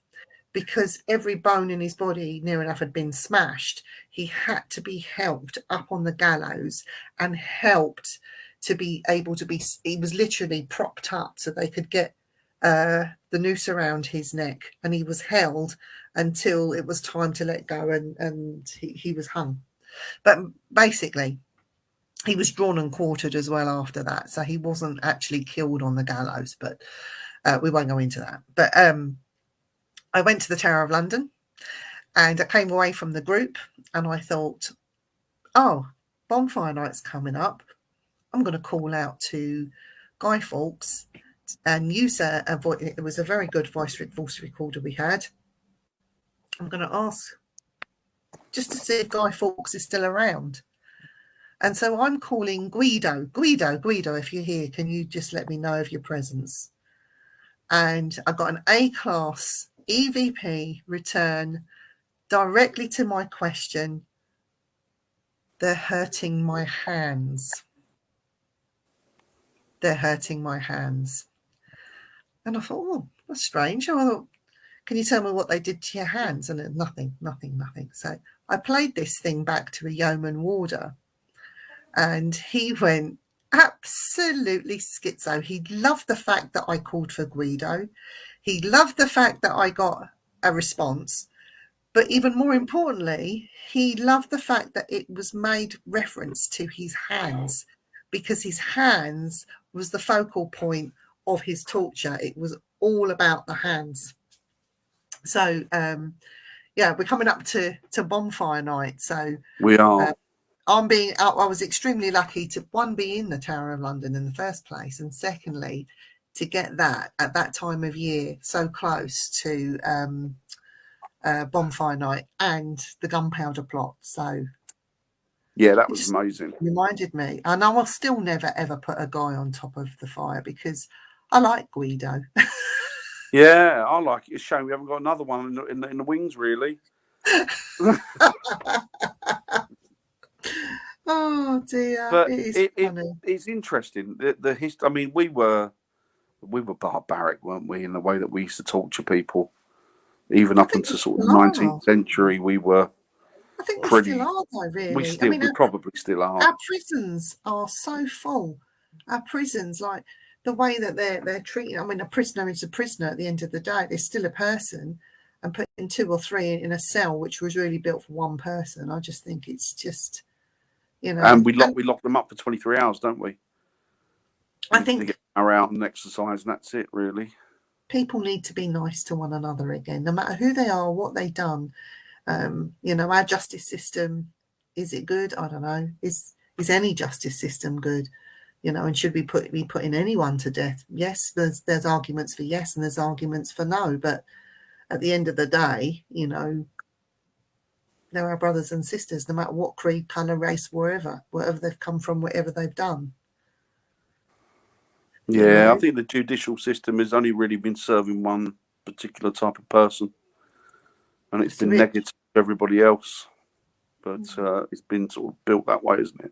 because every bone in his body near enough had been smashed, he had to be helped up on the gallows and helped to be able to be, he was literally propped up so they could get the noose around his neck, and he was held until it was time to let go, and he was hung. But basically, he was drawn and quartered as well after that, so he wasn't actually killed on the gallows, but we won't go into that. But I went to the Tower of London, and I came away from the group, and I thought, oh, bonfire night's coming up. I'm going to call out to Guy Fawkes and use it was a very good voice recorder we had. I'm going to ask just to see if Guy Fawkes is still around. And so I'm calling Guido, if you're here, can you just let me know of your presence? And I got an A-class EVP return directly to my question. They're hurting my hands. They're hurting my hands. And I thought, oh, that's strange. I thought, can you tell me what they did to your hands? And nothing. So I played this thing back to a yeoman warder, and he went absolutely schizo. He loved the fact that I called for Guido. He loved the fact that I got a response. But even more importantly, he loved the fact that it was made reference to his hands, because his hands was the focal point of his torture. It was all about the hands. So, yeah, we're coming up to bonfire night. So We are. I was extremely lucky to, one, be in the Tower of London in the first place, and secondly, to get that at that time of year so close to bonfire night and the gunpowder plot. So Yeah, that it was just amazing. reminded me, and I will still never ever put a guy on top of the fire because I like Guido. Yeah, I like it. It's a shame we haven't got another one in the wings, really. Oh dear, But it is funny. it's interesting. The history. I mean, we were barbaric, weren't we, in the way that we used to torture people. Even I up think into we sort of still are. 19th century, we were I think we pretty. still are, though. Really, We probably still are. our prisons are so full. Our prisons, like the way that they're treating. I mean, a prisoner is a prisoner at the end of the day. They're still a person, and putting 2 or 3 in a cell, which was really built for one person. I just think it's just, And we lock them up for 23 hours, don't we? I think to get our out and exercise, and that's it, really. people need to be nice to one another again, no matter who they are, what they've done. Our justice system, is it good? I don't know. Is any justice system good? And should we be putting anyone to death? Yes, there's arguments for yes and there's arguments for no. But at the end of the day, they're our brothers and sisters, no matter what creed, colour, race, wherever they've come from, whatever they've done. Yeah, I think the judicial system has only really been serving one particular type of person, and it's been negative to everybody else. But it's been sort of built that way, isn't it?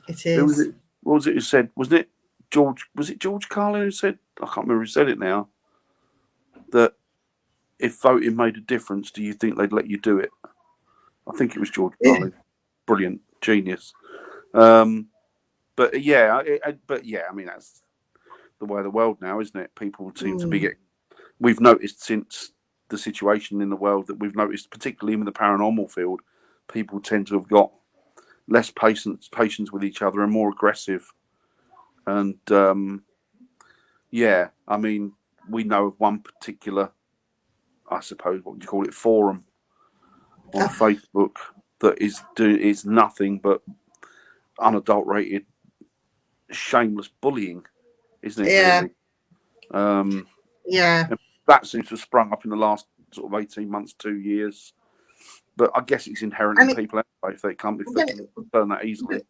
It is. What was it who said? Wasn't it George? Was it George Carlin who said? I can't remember who said it now. That if voting made a difference, do you think they'd let you do it? I think it was George Carlin. Brilliant, genius. But yeah, I mean that's the way of the world now, isn't it? People seem to be getting. We've noticed since the situation in the world that we've noticed, particularly in the paranormal field, people tend to have got less patience with each other and more aggressive. And yeah, I mean, we know of one particular, I suppose, what would you call it, forum on Facebook that is nothing but unadulterated, shameless bullying, isn't it? Yeah. Really? Yeah. That seems to have sprung up in the last sort of 18 months, 2 years. But I guess it's inherent in people anyway, if they can turn that easily.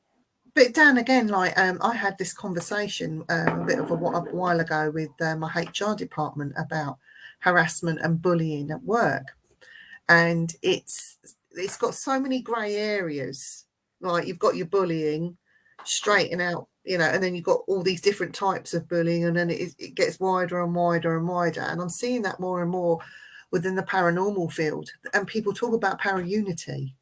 But Dan, again, like I had this conversation a while ago with my HR department about harassment and bullying at work, and it's got so many grey areas. Like you've got your bullying, straighten out, and then you've got all these different types of bullying, and then it gets wider and wider and wider. And I'm seeing that more and more within the paranormal field, and people talk about para-unity.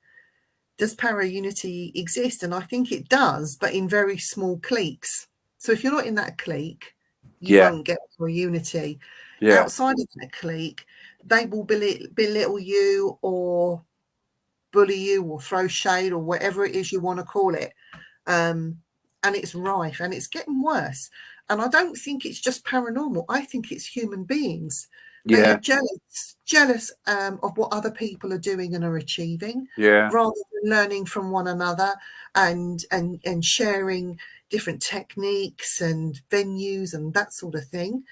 Does para-unity exist? And I think it does, but in very small cliques. So if you're not in that clique, you won't get para-unity. Yeah. Outside of that clique, they will belittle you or bully you or throw shade or whatever it is you want to call it. And it's rife and it's getting worse. And I don't think it's just paranormal. I think it's human beings. They are jealous of what other people are doing and are achieving, rather than learning from one another and sharing different techniques and venues and that sort of thing.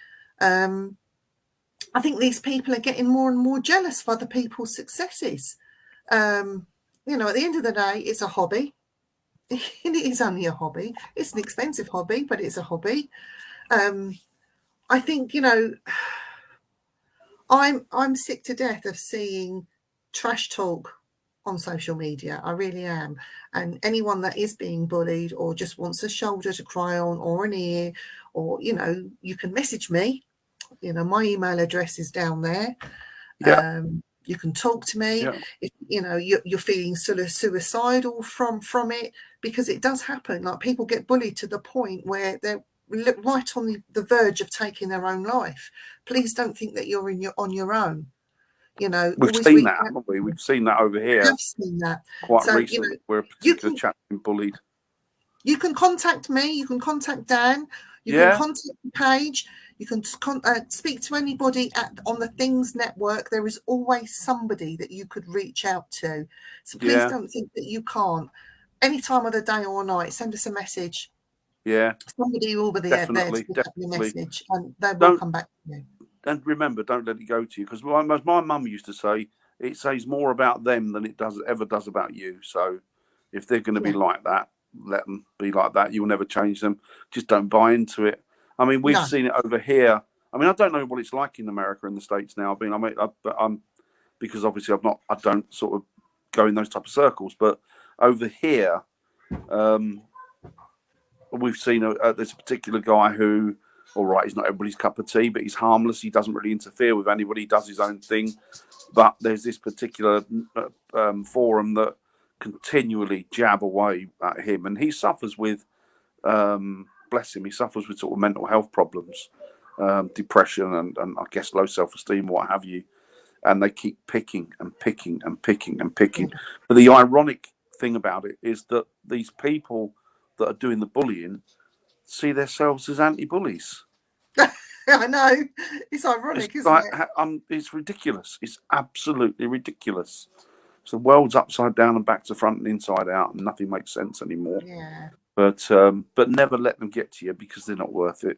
I think these people are getting more and more jealous of other people's successes. At the end of the day, it's a hobby. It is only a hobby. It's an expensive hobby, but it's a hobby. I think, I'm sick to death of seeing trash talk on social media. I really am. And anyone that is being bullied or just wants a shoulder to cry on or an ear, or, you can message me. My email address is down there. Yeah. You can talk to me. Yeah. If you're feeling sort of suicidal from it, because it does happen. Like, people get bullied to the point where they're right on the verge of taking their own life. Please don't think that you're on your own. We've Always seen reach that, out. haven't we? We've seen that over here I've seen that quite So, recently, where a particular chap's been bullied. You can contact me. You can contact Dan. You Yeah. can contact the page. You can speak to anybody on the Things Network. There is always somebody that you could reach out to. So please don't think that you can't. Any time of the day or night, send us a message. Yeah. Somebody will be there to pick up your message, and they will come back to you. And remember, don't let it go to you, because my mum used to say, it says more about them than it ever does about you. So if they're going to be like that, let them be like that. You'll never change them. Just don't buy into it. I mean, we've seen it over here. I mean, I don't know what it's like in America and the States now. I'm because obviously I don't sort of go in those type of circles. But over here, we've seen there's a particular guy who, all right, he's not everybody's cup of tea, but he's harmless. He doesn't really interfere with anybody. He does his own thing. But there's this particular forum that continually jab away at him, and he suffers with, bless him, he suffers with sort of mental health problems, depression, and I guess low self-esteem, what have you. And they keep picking and picking and picking and picking. But the ironic thing about it is that these people that are doing the bullying see themselves as anti-bullies. I know. It's ironic, isn't it? It's ridiculous. It's absolutely ridiculous. So the world's upside down and back to front and inside out, and nothing makes sense anymore. Yeah. But never let them get to you, because they're not worth it.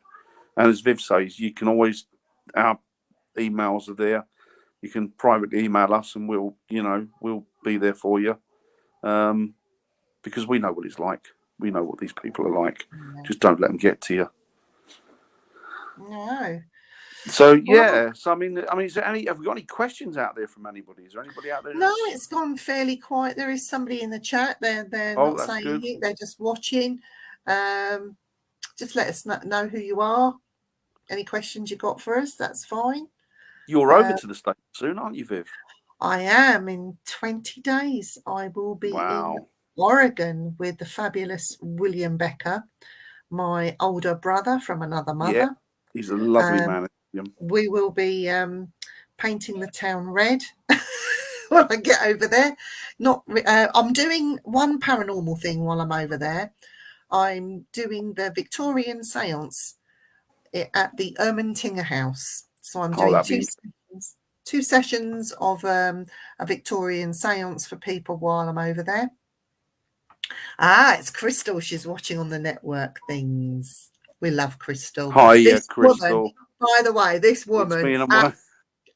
And as Viv says, you can always, our emails are there. You can privately email us, and we'll be there for you. Because we know what it's like. We know what these people are like. Yeah. Just don't let them get to you. No. So yeah. So I mean, is there have we got any questions out there from anybody? Is there anybody out there? No, it's gone fairly quiet. There is somebody in the chat. They're not saying anything. They're just watching. Just let us know who you are. Any questions you got for us? That's fine. You're over to the States soon, aren't you, Viv? I am. In 20 days, I will be in Oregon with the fabulous William Becker, my older brother from another mother. Yeah, he's a lovely man. We will be painting the town red when I get over there. I'm doing one paranormal thing while I'm over there. I'm doing the Victorian seance at the Ermintinger House. So I'm doing two sessions of a Victorian seance for people while I'm over there. It's Crystal. She's watching on the network things. We love Crystal. Hi, Crystal. Woman, by the way, this woman,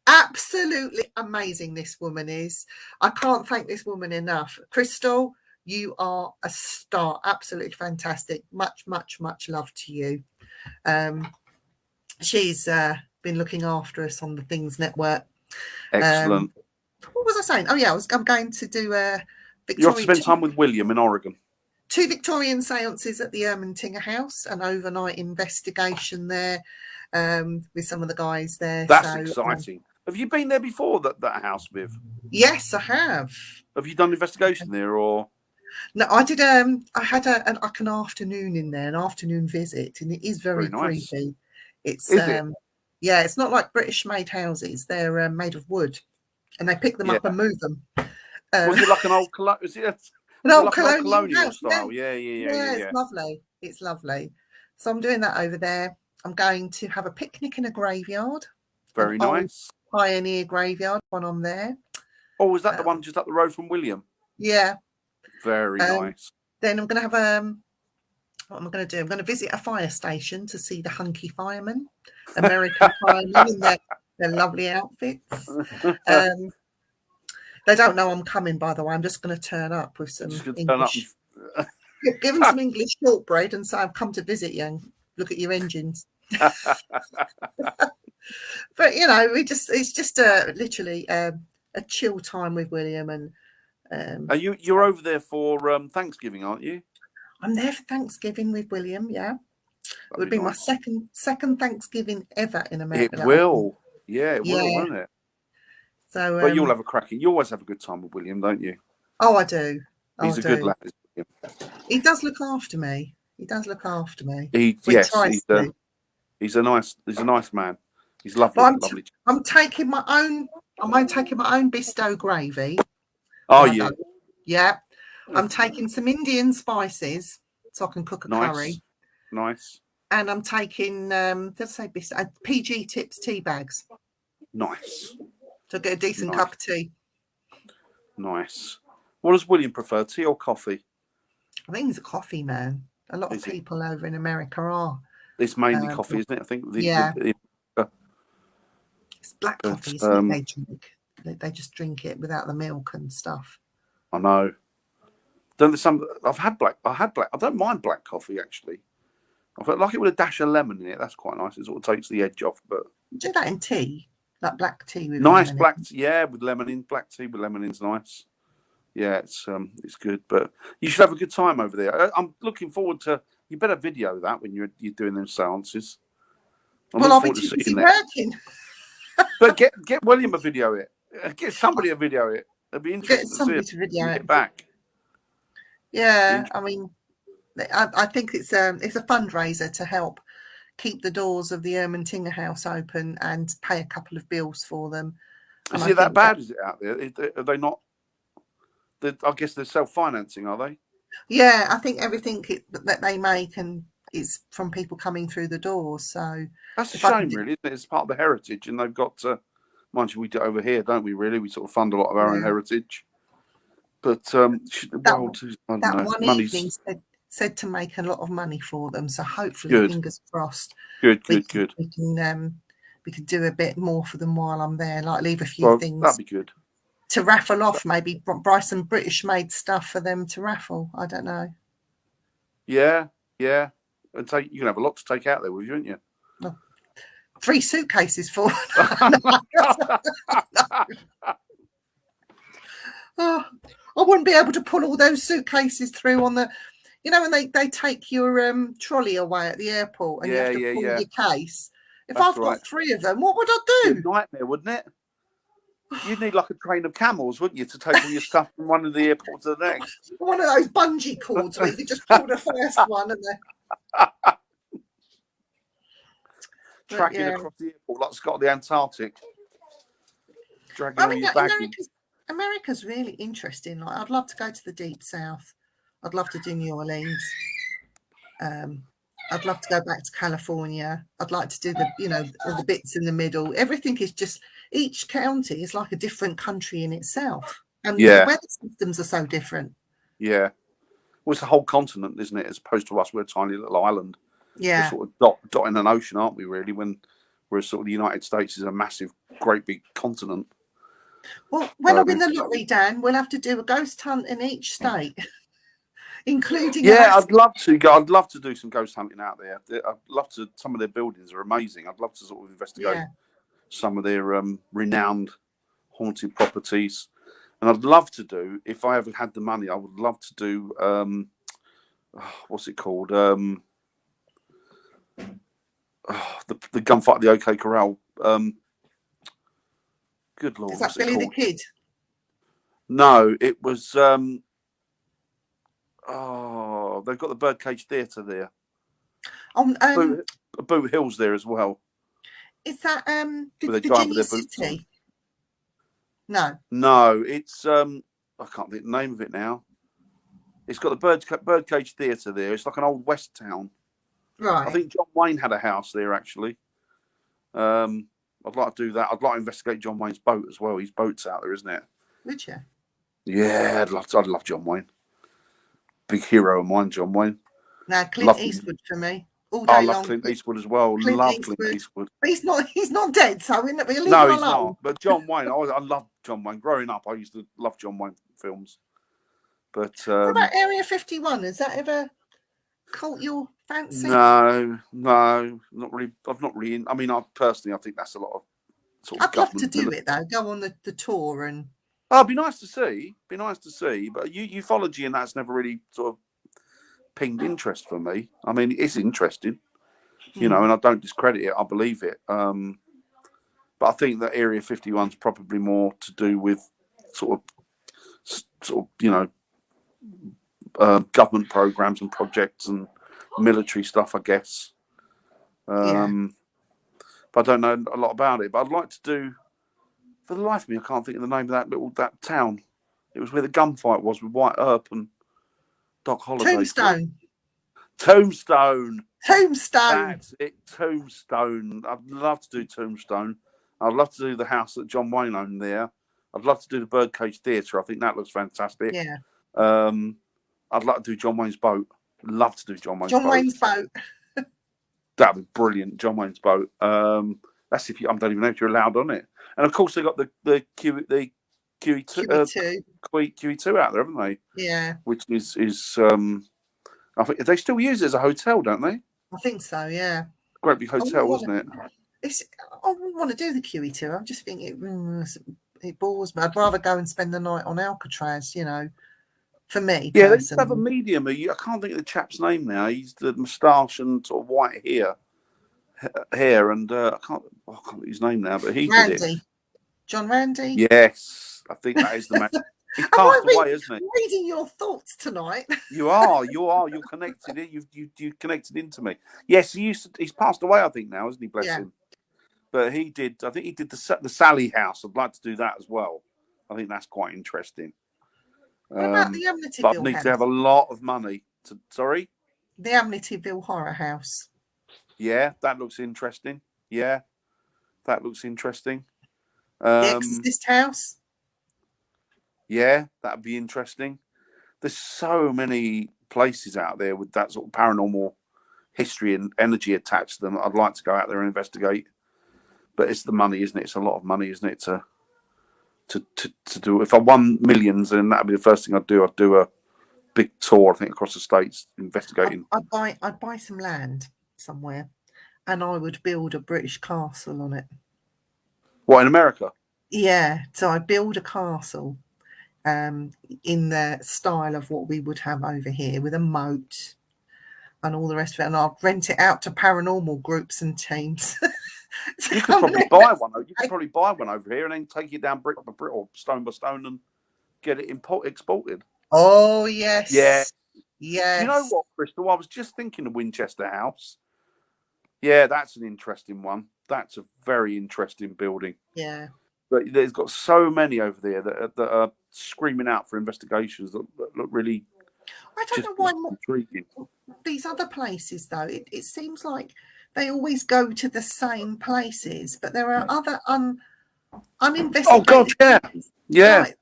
absolutely amazing. This woman is. I can't thank this woman enough. Crystal, you are a star. Absolutely fantastic. Much, much, much love to you. She's been looking after us on the Things Network. Excellent. What was I saying? Oh yeah, I'm going to do a Victorian. You have to spend time with William in Oregon. 2 Victorian seances at the Ermintinger House, an overnight investigation there with some of the guys there. That's exciting. Have you been there before, that house, Viv? Yes, I have. Have you done investigation there, or? No, I did. I had an afternoon in there, an afternoon visit, and it is very nice. creepy. It's it? Yeah, it's not like British-made houses. They're made of wood, and they pick them up and move them. Was it like an old colonial style? Yeah. It's lovely. It's lovely. So I'm doing that over there. I'm going to have a picnic in a graveyard. Very nice. Pioneer graveyard when I'm there. Oh, is that the one just up the road from William? Yeah. Very nice. Then I'm going to have what am I going to do? I'm going to visit a fire station to see the hunky firemen, American firemen in their lovely outfits. They don't know I'm coming, by the way. I'm just going to turn up with some English. Give them some English shortbread and say I've come to visit you and look at your engines. But it's just literally a chill time with William. And you're over there for Thanksgiving, aren't you? I'm there for Thanksgiving with William. Yeah, it would be my second Thanksgiving ever in America. It will, won't it? So, But you'll have a cracking. You always have a good time with William, don't you? oh, I do. He's a good lad. Isn't he? He does look after me. He does look after me. Yes, Tries to. he's a nice man. He's lovely, Well, lovely. I'm taking my own Bisto gravy. Are you? Yeah. I'm taking some Indian spices so I can cook a curry. Nice. And I'm taking let's say Bisto, PG Tips tea bags. Nice. To get a decent cup of tea. Nice. What does William prefer, tea or coffee? I think he's a coffee man. A lot of people over in America are. It's mainly coffee, isn't it? I think. It's black coffee, isn't it? They drink. They just drink it without the milk and stuff. I know. Then there's some. I had black. I don't mind black coffee actually. I like it with a dash of lemon in it. That's quite nice. It sort of takes the edge off. But do that in tea, like black tea with nice lemon black. Yeah, with lemon in. Black tea with lemon in's nice. Yeah, it's good. But you should have a good time over there. I'm looking forward to. You better video that when you're doing them seances. I'll be too busy working. But get William a video it. Get somebody a video it. It'd be interesting. Get somebody to video it back. Yeah, I mean, I think it's a fundraiser to help keep the doors of the Ermentinga House open and pay a couple of bills for them. Is it that bad? Is it out there? Are they not? I guess they're self-financing, are they? Yeah, I think everything that they make is from people coming through the doors. So that's a shame, really, isn't it? It's part of the heritage, and they've got to. Mind you, we do it over here, don't we? Really, we sort of fund a lot of our own heritage. But that one evening said to make a lot of money for them. So hopefully, fingers crossed. Good. We can do a bit more for them while I'm there, like leave a few things. That'd be good. To raffle off, maybe buy some British-made stuff for them to raffle. I don't know. Yeah, and you can have a lot to take out there with you, wouldn't you? Oh, 3 suitcases full. Oh, I wouldn't be able to pull all those suitcases through on the, when they take your trolley away at the airport and you have to pull your case. If I've got 3 of them, what would I do? It's a nightmare, wouldn't it? You'd need like a train of camels, wouldn't you, to take all your stuff from one of the airports to the next? One of those bungee cords where you just pull the first one and then tracking across the airport like Scott the Antarctic. Dragging all your baggage. America's really interesting. Like, I'd love to go to the Deep South. I'd love to do New Orleans. I'd love to go back to California. I'd like to do the bits in the middle. Everything is just, each county is like a different country in itself. And the weather systems are so different. Yeah. Well, it's a whole continent, isn't it? As opposed to us, we're a tiny little island. Yeah. We're sort of dotting an ocean, aren't we, really? Whereas sort of the United States is a massive, great big continent. Well, when I win the lottery, Dan, we'll have to do a ghost hunt in each state. Including I'd love to go. I'd love to do some ghost hunting out there. I'd love to. Some of their buildings are amazing. I'd love to sort of investigate some of their renowned haunted properties. And I'd love to do, if I ever had the money, I would love to do what's it called? The gunfight at the OK Corral. Good Lord, is that Billy the Kid? No, it was. They've got the Birdcage Theatre there. Boot Hill's there as well. Is that Virginia City? No, it's I can't think the name of it now. It's got the Birdcage Theatre there. It's like an old West town. Right. I think John Wayne had a house there actually. I'd like to do that. I'd like to investigate John Wayne's boat as well. His boat's out there, isn't it? Would you? Yeah, I'd love John Wayne. Big hero of mine, John Wayne. Now, Clint Eastwood for me. All day long. I love Clint Eastwood as well. Clint Eastwood. But he's not dead, so we'll leave him alone. No, he's not. But John Wayne, I love John Wayne. Growing up, I used to love John Wayne films. But what about Area 51? Has that ever caught your fancy? No, not really. I've not really. I mean, I think that's a lot of sort of. I'd love to do it though. Go on the tour and. Oh, it'd be nice to see. But ufology and that's never really sort of pinged interest for me. I mean, it's interesting, and I don't discredit it. I believe it. But I think that Area 51's probably more to do with sort of government programs and projects and military stuff, I guess. Yeah. But I don't know a lot about it. But I'd like to do. For the life of me, I can't think of the name of that town. It was where the gunfight was with White Earp and Doc Holliday. Tombstone. Tombstone. Tombstone. That's it. Tombstone. I'd love to do Tombstone. I'd love to do the house that John Wayne owned there. I'd love to do the Birdcage Theatre. I think that looks fantastic. Yeah. I'd like to do John Wayne's boat. Love to do John Wayne's boat. That'd be brilliant. John Wayne's boat. That's if I don't even know if you're allowed on it. And of course they got the QE2 QE2 out there, haven't they? Yeah. Which is I think they still use it as a hotel, don't they? I think so. Yeah. Great big hotel, wasn't it? I wouldn't want to do the QE2. I'm just thinking it bores me. I'd rather go and spend the night on Alcatraz. For me. Yeah, they used to have a medium. I can't think of the chap's name now. He's the moustache and sort of white hair, and I can't think of his name now, but he Randy. did it. John Randy. Yes, I think that is the man. He's passed away, isn't he? Reading your thoughts tonight. You are. You're connected. You connected into me. Yes, he's passed away, I think now, isn't he? Bless him. But he did. I think he did the Sally House. I'd like to do that as well. I think that's quite interesting. What about the Amityville But I need to have a lot of money. Sorry? The Amityville Horror House. Yeah, that looks interesting. Yeah, that looks interesting. The Exorcist House. Yeah, that'd be interesting. There's so many places out there with that sort of paranormal history and energy attached to them. I'd like to go out there and investigate. But it's the money, isn't it? It's a lot of money, isn't it, to do. If I won millions, then that'd be the first thing I'd do. I'd do a big tour, I think, across the states, investigating. I'd buy some land somewhere, and I would build a British castle on it. What, in America? Yeah, so I'd build a castle, in the style of what we would have over here, with a moat and all the rest of it, and I'd rent it out to paranormal groups and teams. You could probably buy one. You could probably buy one over here and then take it down brick by brick or stone by stone and get it exported. Oh yes, yeah. Yes. You know what, Crystal? I was just thinking of Winchester House. Yeah, that's an interesting one. That's a very interesting building. Yeah. But there's got so many over there that are screaming out for investigations that look really. I don't know why intriguing. These other places, though, it seems like they always go to the same places, but there are other uninvestigated. Oh God, yeah. Like,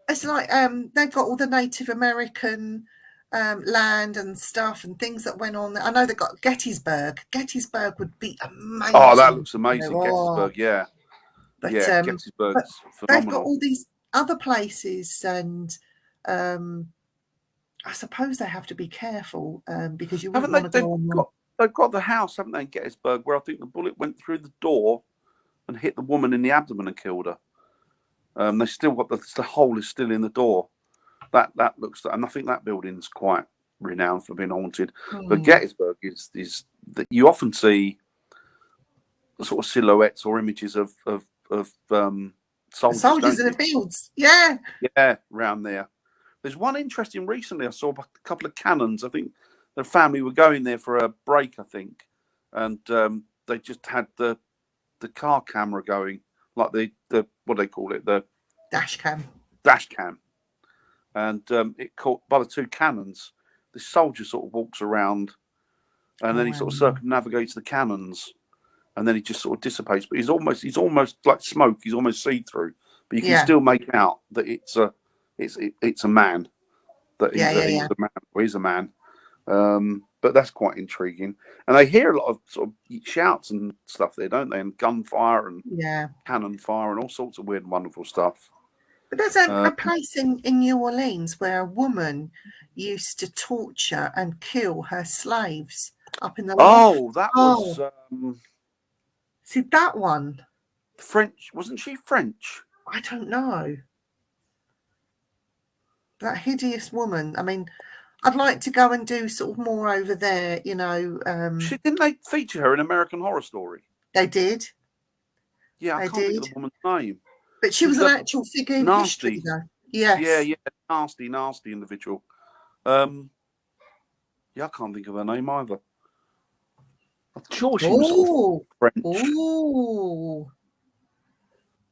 it's like they've got all the Native American land and stuff and things that went on. I know they've got Gettysburg. Gettysburg would be amazing. Oh, that looks amazing, Gettysburg. Yeah, but Gettysburg's phenomenal. They've got all these other places, and I suppose they have to be careful because you wouldn't want to go on. They've got the house, haven't they, in Gettysburg, where I think the bullet went through the door and hit the woman in the abdomen and killed her. They still got the hole is still in the door. That looks, and I think that building's quite renowned for being haunted. But Gettysburg is that you often see sort of silhouettes or images of soldiers in the fields. Yeah, around there. There's one interesting recently. I saw a couple of cannons. I think the family were going there for a break, I think, and they just had the car camera going, like the what do they call it, the dash cam, and it caught by the two cannons. The soldier sort of walks around, and then he sort of circumnavigates the cannons, and then he just sort of dissipates. But he's almost like smoke. He's almost see through, but you can still make out that it's a man. That he's a man, or he's a man. But that's quite intriguing. And they hear a lot of sort of shouts and stuff there, don't they? And gunfire and cannon fire and all sorts of weird and wonderful stuff. But there's a place in New Orleans where a woman used to torture and kill her slaves up in the loft. That was... See, that one? French. Wasn't she French? I don't know. That hideous woman. I mean... I'd like to go and do sort of more over there, Didn't they feature her in American Horror Story? They did. Yeah, I They can't think of did. the woman's name. But she was an actual figure in history, nasty. though. Yes. Yeah, nasty individual. Yeah, I can't think of her name either. I'm sure she was sort of French. Oh,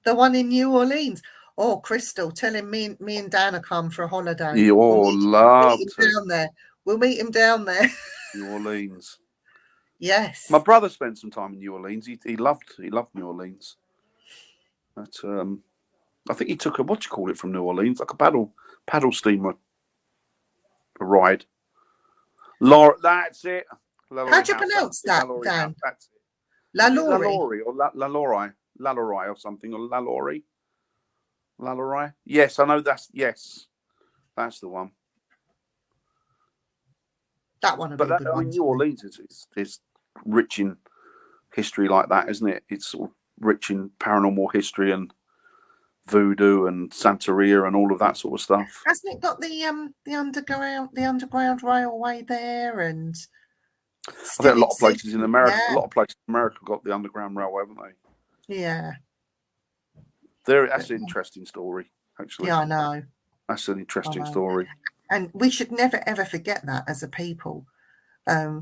the one in New Orleans. Oh, Crystal, tell him me and Dan will come for a holiday. Yeah, love to. Down there. We'll meet him down there. New Orleans. Yes. My brother spent some time in New Orleans. He loved New Orleans. But I think he took what do you call it from New Orleans? Like a paddle steamer ride. Laura, that's it. How do you pronounce that, Dan? That's it. LaLaurie or LaLaurie or something, or LaLaurie. Yes, I know that's the one. That one. But New Orleans is rich in history like that, isn't it? It's sort of rich in paranormal history and voodoo and Santeria and all of that sort of stuff. Hasn't it got the underground railway there? And I think a lot of places in America, got the underground railway, haven't they? Yeah. That's an interesting story, actually. Yeah, I know. That's an interesting story. And we should never ever forget that as a people.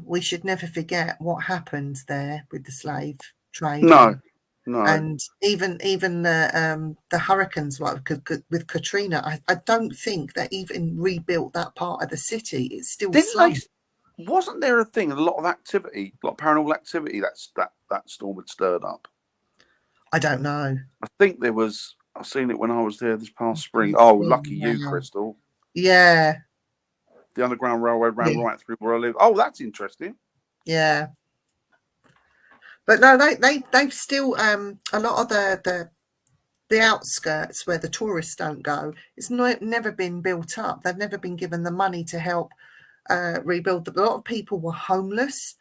We should never forget what happened there with the slave trade. No. And even the hurricanes, with Katrina, I don't think they even rebuilt that part of the city. It's still wasn't there a thing, a lot of paranormal activity that storm had stirred up? I don't know. I think there was. I've seen it when I was there this past spring. Oh, lucky you, Crystal. Yeah. The Underground Railway ran right through where I live. Oh, that's interesting. Yeah. But no, they've still a lot of the outskirts where the tourists don't go. It's never been built up. They've never been given the money to help rebuild. A lot of people were homeless.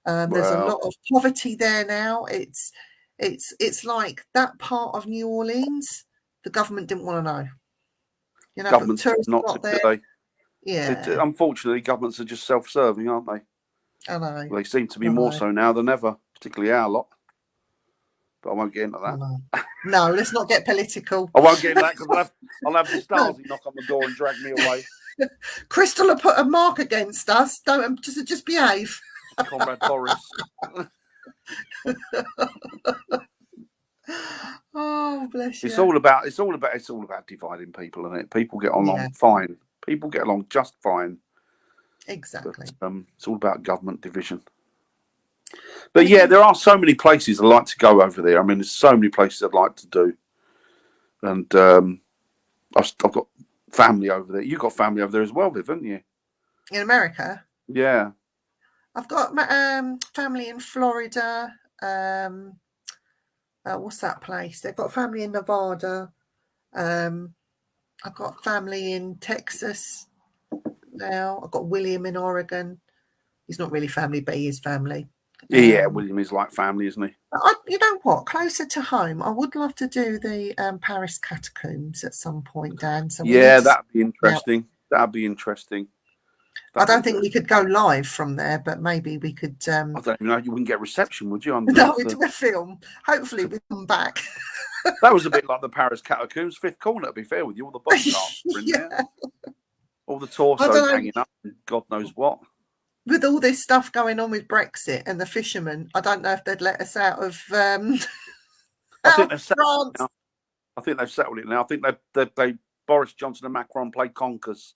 There's a lot of poverty there now. It's like that part of New Orleans. The government didn't want to know. You know, governments tourists not got to there. they? Yeah. Unfortunately, governments are just self-serving, aren't they? I know. They seem to be more so now than ever, particularly our lot. But I won't get into that. No, let's not get political. I won't get into that because I'll have the Stasi knock on the door and drag me away. Crystal will put a mark against us. Don't just behave. Comrade Boris. Oh, bless you. It's all about dividing people, isn't it? People get along fine. People get along just fine. Exactly. But, it's all about government division. But yeah, there are so many places I'd like to go over there. I mean, there's so many places I'd like to do. And I've got family over there. You've got family over there as well, Viv, haven't you? In America? Yeah. I've got family in Florida. What's that place? They've got family in Nevada. I've got family in Texas now. I've got William in Oregon. He's not really family, but he is family. Yeah, William is like family, isn't he? You know what? Closer to home, I would love to do the Paris catacombs at some point, Dan. So that'd be interesting. That'd be interesting. I don't think we could go live from there, but maybe we could. I don't even know. You wouldn't get reception, would you? No, we'd do a film. Hopefully, we come back. That was a bit like the Paris catacombs, Fifth Corner. To be fair with you, all the body parts were in there, all the torsos hanging up, and God knows what. With all this stuff going on with Brexit and the fishermen, I don't know if they'd let us out of. I think they've settled it now. I think they've settled it now. I think they Boris Johnson and Macron played conkers.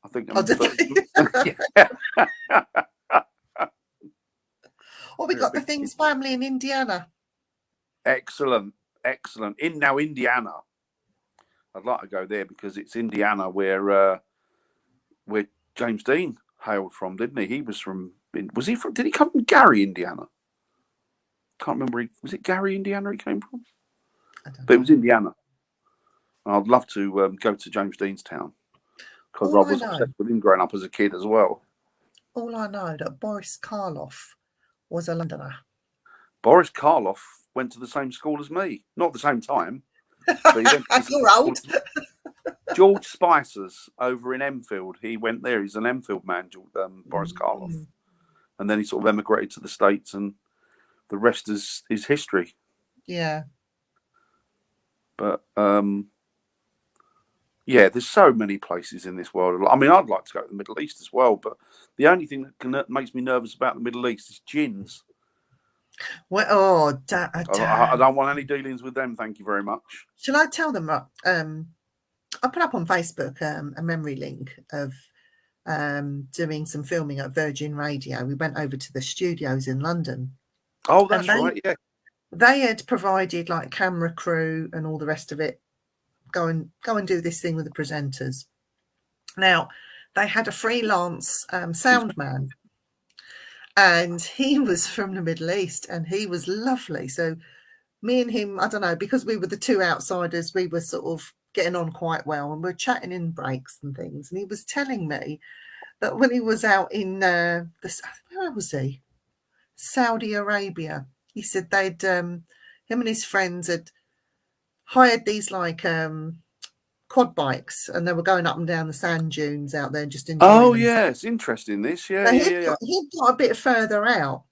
I think. Well, we got the Things family in Indiana. Excellent. In Indiana. I'd like to go there because it's Indiana where James Dean hailed from, didn't he? He was from. Did he come from Gary, Indiana? Can't remember. Was it Gary, Indiana? He came from. But it was Indiana. I'd love to go to James Dean's town because I was obsessed with him growing up as a kid as well. All I know that Boris Karloff was a Londoner. Boris Karloff went to the same school as me, not at the same time. But he went to You're old. George Spicer's over in Enfield. He went there. He's an Enfield man, Boris Karloff. And then he sort of emigrated to the States, and the rest is history. Yeah. But yeah, there's so many places in this world. I mean, I'd like to go to the Middle East as well, but the only thing that makes me nervous about the Middle East is jinns. Well, oh, I don't want any dealings with them. Thank you very much. Shall I tell them? I put up on Facebook a memory link of doing some filming at Virgin Radio. We went over to the studios in London. Oh, that's right. Yeah, they had provided like camera crew and all the rest of it. Go and do this thing with the presenters. Now, they had a freelance sound man, and he was from the Middle East, and he was lovely. So me and him, I don't know, because we were the two outsiders, we were sort of getting on quite well, and we're chatting in breaks and things. And he was telling me that when he was out in where was he? Saudi Arabia. He said they'd him and his friends had hired these like quad bikes, and they were going up and down the sand dunes out there just enjoying Oh them. yeah, it's interesting this. Yeah, He'd got a bit further out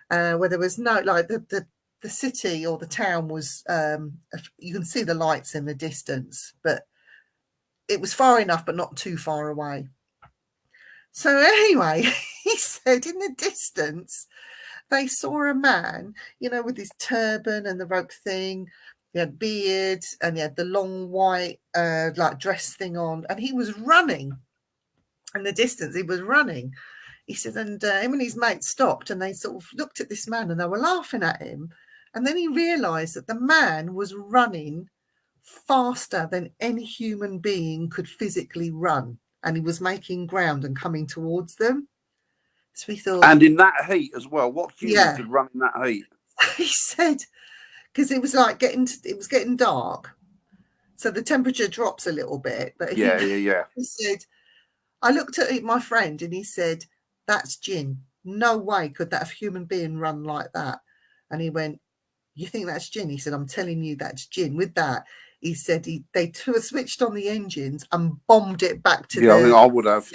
where there was no, like the city or the town was you can see the lights in the distance, but it was far enough but not too far away. So anyway, he said in the distance they saw a man, with his turban and the rope thing. He had beard and he had the long white like dress thing on, and he was running. In the distance, he was running. He said, and him and his mate stopped, and they sort of looked at this man, and they were laughing at him. And then he realised that the man was running faster than any human being could physically run, and he was making ground and coming towards them. So we thought, and in that heat as well, what human could run in that heat? He said, because it was like getting dark, so the temperature drops a little bit. But yeah. He said, I looked at my friend and he said, that's jinn. No way could that human being run like that. And he went, you think that's jinn? He said, I'm telling you, that's jinn. With that, he said they switched on the engines and bombed it back to I think I would have.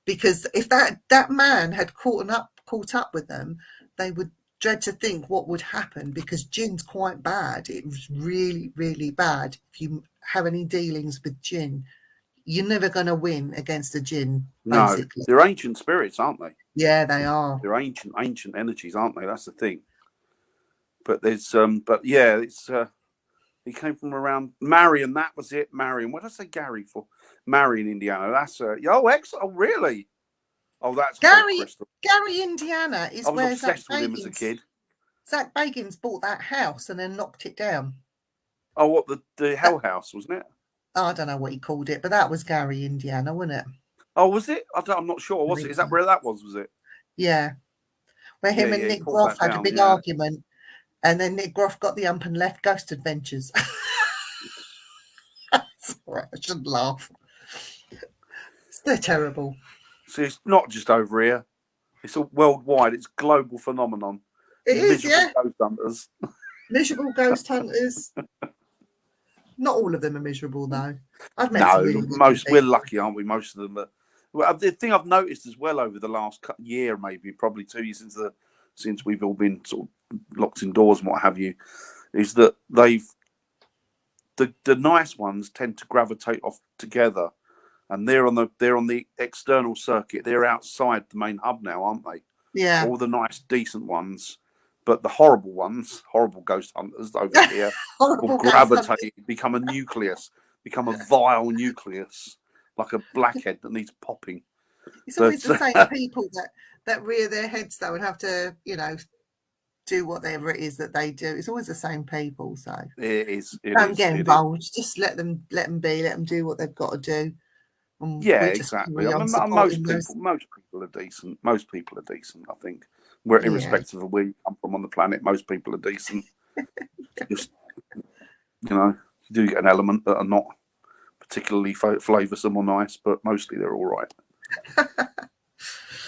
Because if that man had caught up with them, they would dread to think what would happen, because jinn's quite bad. It was really, really bad. If you have any dealings with jinn, you're never going to win against a jinn, basically. No, they're ancient spirits, aren't they? Yeah, they are. They're ancient energies, aren't they? That's the thing. But there's it's he came from around Marion. That was it, Marion. What did I say Gary for? Marion, Indiana. That's really? Oh, that's Gary, Indiana is where obsessed with him as a kid. Zach Bagans bought that house and then knocked it down. Oh, what, the Hell House, wasn't it? I don't know what he called it, but that was Gary, Indiana, wasn't it? Oh, was it? I'm not sure. Was it? Is that where that was it? Yeah. Where him and Nick Groff had a big argument, and then Nick Groff got the ump and left Ghost Adventures. That's all right, I shouldn't laugh. They're terrible. See, it's not just over here. It's all worldwide. It's a global phenomenon. It is, yeah. Ghost hunters. Miserable ghost hunters. Not all of them are miserable, though. I've met we're lucky, aren't we? Most of them are. Well, the thing I've noticed as well over the last year, maybe probably 2 years since we've all been sort of locked indoors and what have you, is that the nice ones tend to gravitate off together, and they're on the external circuit. They're outside the main hub now, aren't they? Yeah. All the nice, decent ones. But the horrible ones, horrible ghost hunters over here, will gravitate, become a nucleus, become a vile nucleus, like a blackhead that needs popping. It's always the same people that rear their heads, though, and have to, do whatever it is that they do. It's always the same people. So it is. Don't get involved. Just let them be. Let them do what they've got to do. Yeah, exactly. I mean, most people are decent. Most people are decent, I think. Irrespective of where you come from on the planet, most people are decent. Just, you do get an element that are not particularly flavoursome or nice, but mostly they're all right.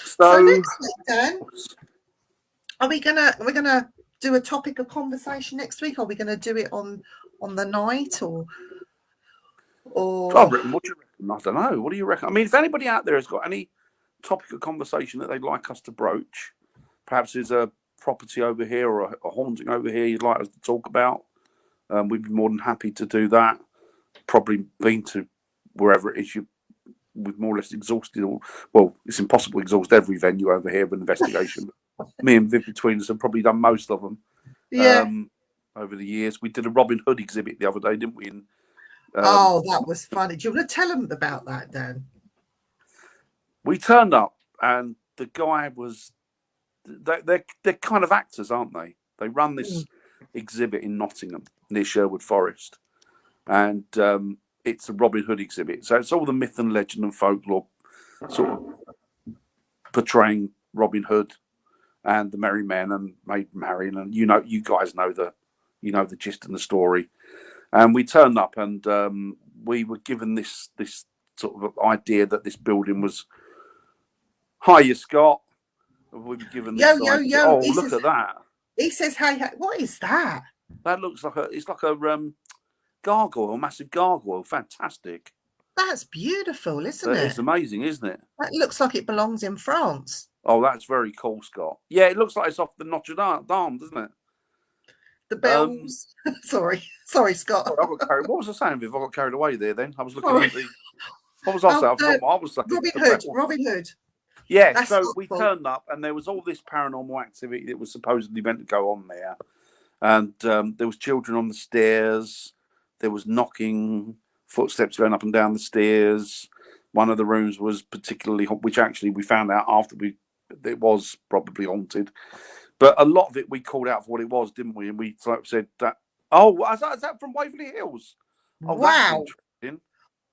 So next week, Dan, are we gonna do a topic of conversation next week? Are we gonna do it on the night or? What do you reckon? I don't know. What do you reckon? I mean, if anybody out there has got any topic of conversation that they'd like us to broach, perhaps there's a property over here or a haunting over here you'd like us to talk about, we'd be more than happy to do that. Probably been to wherever it is we've more or less exhausted all. Well, it's impossible to exhaust every venue over here with investigation. Me and Viv between us have probably done most of them. Yeah. Over the years. We did a Robin Hood exhibit the other day, didn't we? That was funny. Do you want to tell them about that, Dan? We turned up, and the guy was. They're kind of actors, aren't they? They run this exhibit in Nottingham near Sherwood Forest, and it's a Robin Hood exhibit. So it's all the myth and legend and folklore, sort of portraying Robin Hood and the Merry Men and Maid Marian, and you guys know the gist and the story. And we turned up, and we were given this sort of idea that this building was. Hiya, Scott. We were given this idea. Oh, look at that! He says, "Hey, what is that?" That looks like a gargoyle, massive gargoyle. Fantastic. That's beautiful, isn't it? It's amazing, isn't it? That looks like it belongs in France. Oh, that's very cool, Scott. Yeah, it looks like it's off the Notre Dame, doesn't it? The bells. Sorry, Scott. What was I saying, Viv? I got carried away there. Then I was looking at the. What was I saying? I forgot what I was saying. Robin Hood. Yeah, that's so we turned up, and there was all this paranormal activity that was supposedly meant to go on there, and there was children on the stairs. There was knocking, footsteps going up and down the stairs. One of the rooms was particularly, which actually we found out after it was probably haunted. But a lot of it we called out for what it was, didn't we? And we said that. Oh, is that from Waverley Hills? Oh, wow!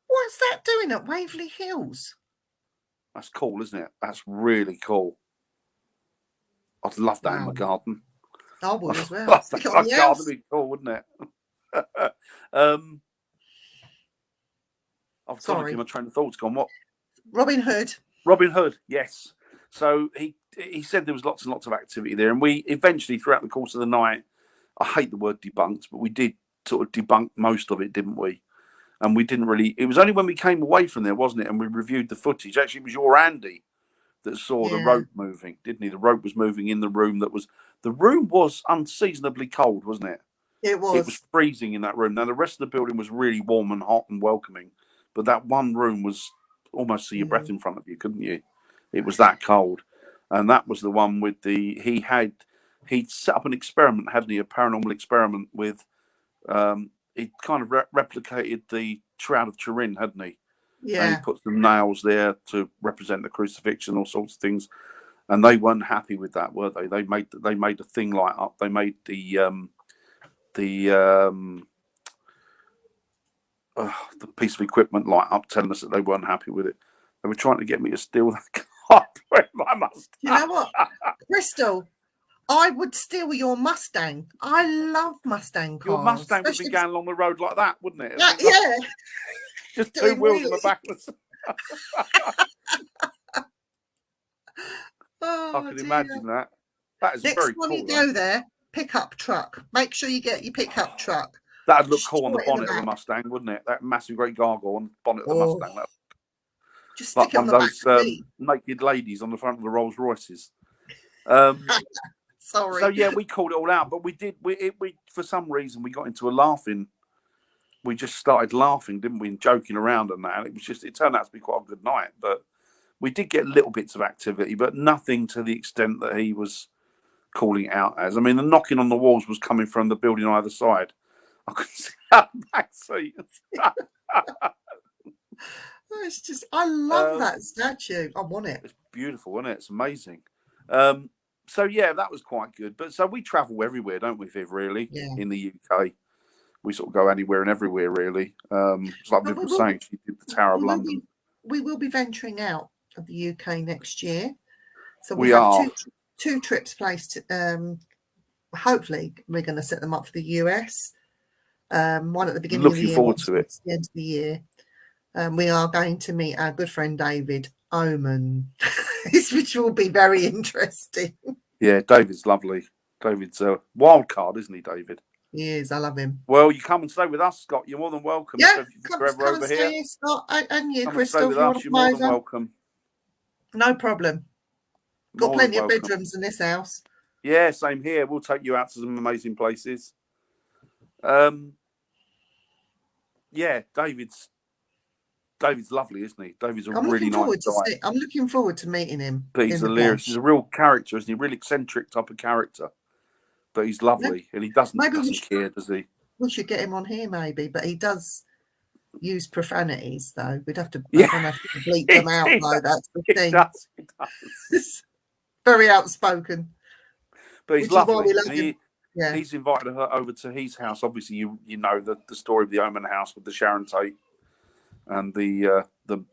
What's that doing at Waverley Hills? That's cool, isn't it? That's really cool. I'd love that in my garden. I would as well. That garden would be cool, wouldn't it? I've got to keep my train of thoughts gone. What? Robin Hood. Robin Hood, yes. So he said there was lots and lots of activity there, and we eventually, throughout the course of the night, I hate the word debunked, but we did sort of debunk most of it, didn't we? And we didn't really. It was only when we came away from there, wasn't it? And we reviewed the footage. Actually, it was your Andy that saw the rope moving, didn't he? The rope was moving in the room. The room was unseasonably cold, wasn't it? It was. It was freezing in that room. Now the rest of the building was really warm and hot and welcoming, but that one room was almost see your breath in front of you, couldn't you? It was that cold, and that was the one with the he'd set up an experiment, hadn't he? A paranormal experiment with. He kind of replicated the Shroud of Turin, hadn't he? Yeah. And he put some nails there to represent the crucifixion, all sorts of things. And they weren't happy with that, were they? They made the thing light up. They made the piece of equipment light up, telling us that they weren't happy with it. They were trying to get me to steal that car. I must. You know what, Crystal? I would steal your Mustang. I love Mustang cars. Your Mustang would be going along the road like that, wouldn't it? Yeah. Just two wheels on the back. I can imagine that. That is next very time cool. You go there, pickup truck. Make sure you get your pickup truck. That'd look cool on the bonnet of the Mustang, wouldn't it? That massive great gargoyle on the bonnet of the Mustang. Just stick like one of those naked ladies on the front of the Rolls Royces. Sorry. So yeah, we called it all out, but we for some reason we got into a laughing. We just started laughing, didn't we, and joking around and that. And it turned out to be quite a good night. But we did get little bits of activity, but nothing to the extent that he was calling it out as. I mean, the knocking on the walls was coming from the building on either side. I couldn't see out the back seat. It's just, I love that statue. I want it. It's beautiful, isn't it? It's amazing. So yeah, that was quite good. But so we travel everywhere, don't we, Viv? Really, in the UK, we sort of go anywhere and everywhere. Really, it's like Viv was saying, she did the Tower of London. We will be venturing out of the UK next year, so we have two trips placed. Hopefully, we're going to set them up for the US. One at the beginning of the year. Looking forward to it. At the end of the year, we are going to meet our good friend David Oman, which will be very interesting. Yeah, David's lovely. David's a wild card, isn't he, David? He is. I love him. Well, you come and stay with us, Scott. You're more than welcome. Yeah, come over here. Stay, Scott, and you, come Crystal. Stay with us. You're more than welcome. No problem. Got plenty of bedrooms in this house. Yeah, same here. We'll take you out to some amazing places. Yeah, David's lovely, isn't he? David's a I'm really looking nice forward to guy. I'm looking forward to meeting him But in he's the hilarious. He's flesh. a real character, isn't he? Really eccentric type of character. But he's lovely, and he Maybe doesn't care, does he? we should get him on here, maybe. But he does use profanities, though. We'd have to. Yeah. I'm gonna have to bleep them out, though. That's the It thing. does. It does. Very outspoken. But he's Which is why lovely. we love him. Yeah. He's invited her over to his house. Obviously, you know the story of the Oman house with the Sharon Tate and the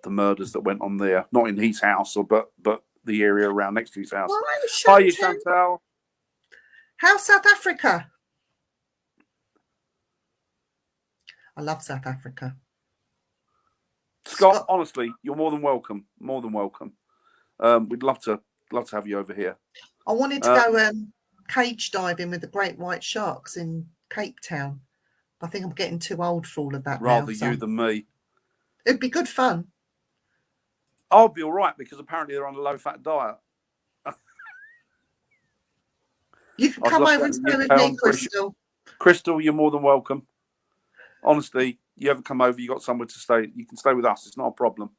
murders that went on there. Not in his house, but the area around next to his house. Hi, Hi, Chantal. How's South Africa? I love South Africa. Scott, honestly, you're more than welcome. More than welcome. We'd love to have you over here. I wanted to go cage diving with the great white sharks in Cape Town. I think I'm getting too old for all of that. Rather now, you than me. It'd be good fun. I'll be all right because apparently they're on a low-fat diet. You can come over and stay with me, Crystal. Crystal, you're more than welcome. Honestly, you ever come over, you got somewhere to stay. You can stay with us. It's not a problem.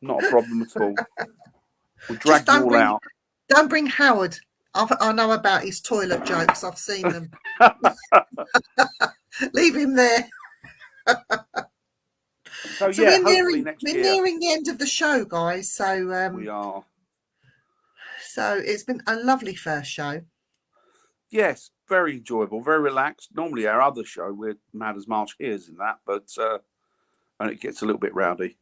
Not a problem at all. We'll drag you all out. Don't bring Howard. I know about his toilet jokes. I've seen them. Leave him there. So yeah, we're nearing the end of the show, guys. So we are. So it's been a lovely first show. Yes, very enjoyable, very relaxed. Normally our other show, we're mad as March Hears in that, but and it gets a little bit rowdy.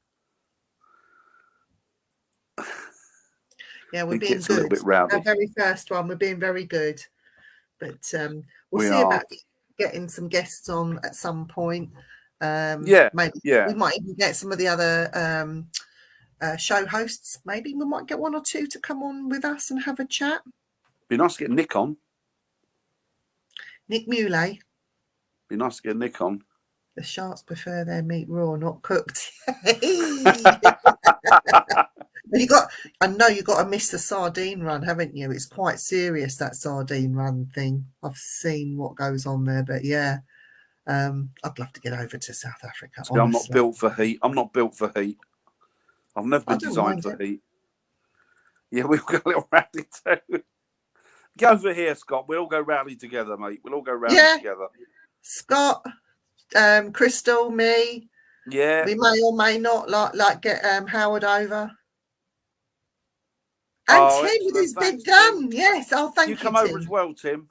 Yeah, we're being good. A little bit rowdy. Our very first one, we're being very good. But we'll see about getting some guests on at some point. Maybe we might even get some of the other show hosts. Maybe we might get one or two to come on with us and have a chat. Be nice to get Nick on. Nick Muley. Be nice to get Nick on. The sharks prefer their meat raw, not cooked. I know you got to miss the sardine run, haven't you? It's quite serious, that sardine run thing. I've seen what goes on there, but yeah, I'd love to get over to South Africa. See, I'm not built for heat. I've never been designed for heat. Yeah, we'll go a little rowdy too. Get over here, Scott. We'll all go rowdy together, mate. We'll all go rowdy together. Scott, Crystal, me. Yeah. We may or may not like get Howard over. And Tim with his big gun. Tim. Yes. Oh, thank you. You come over as well, Tim.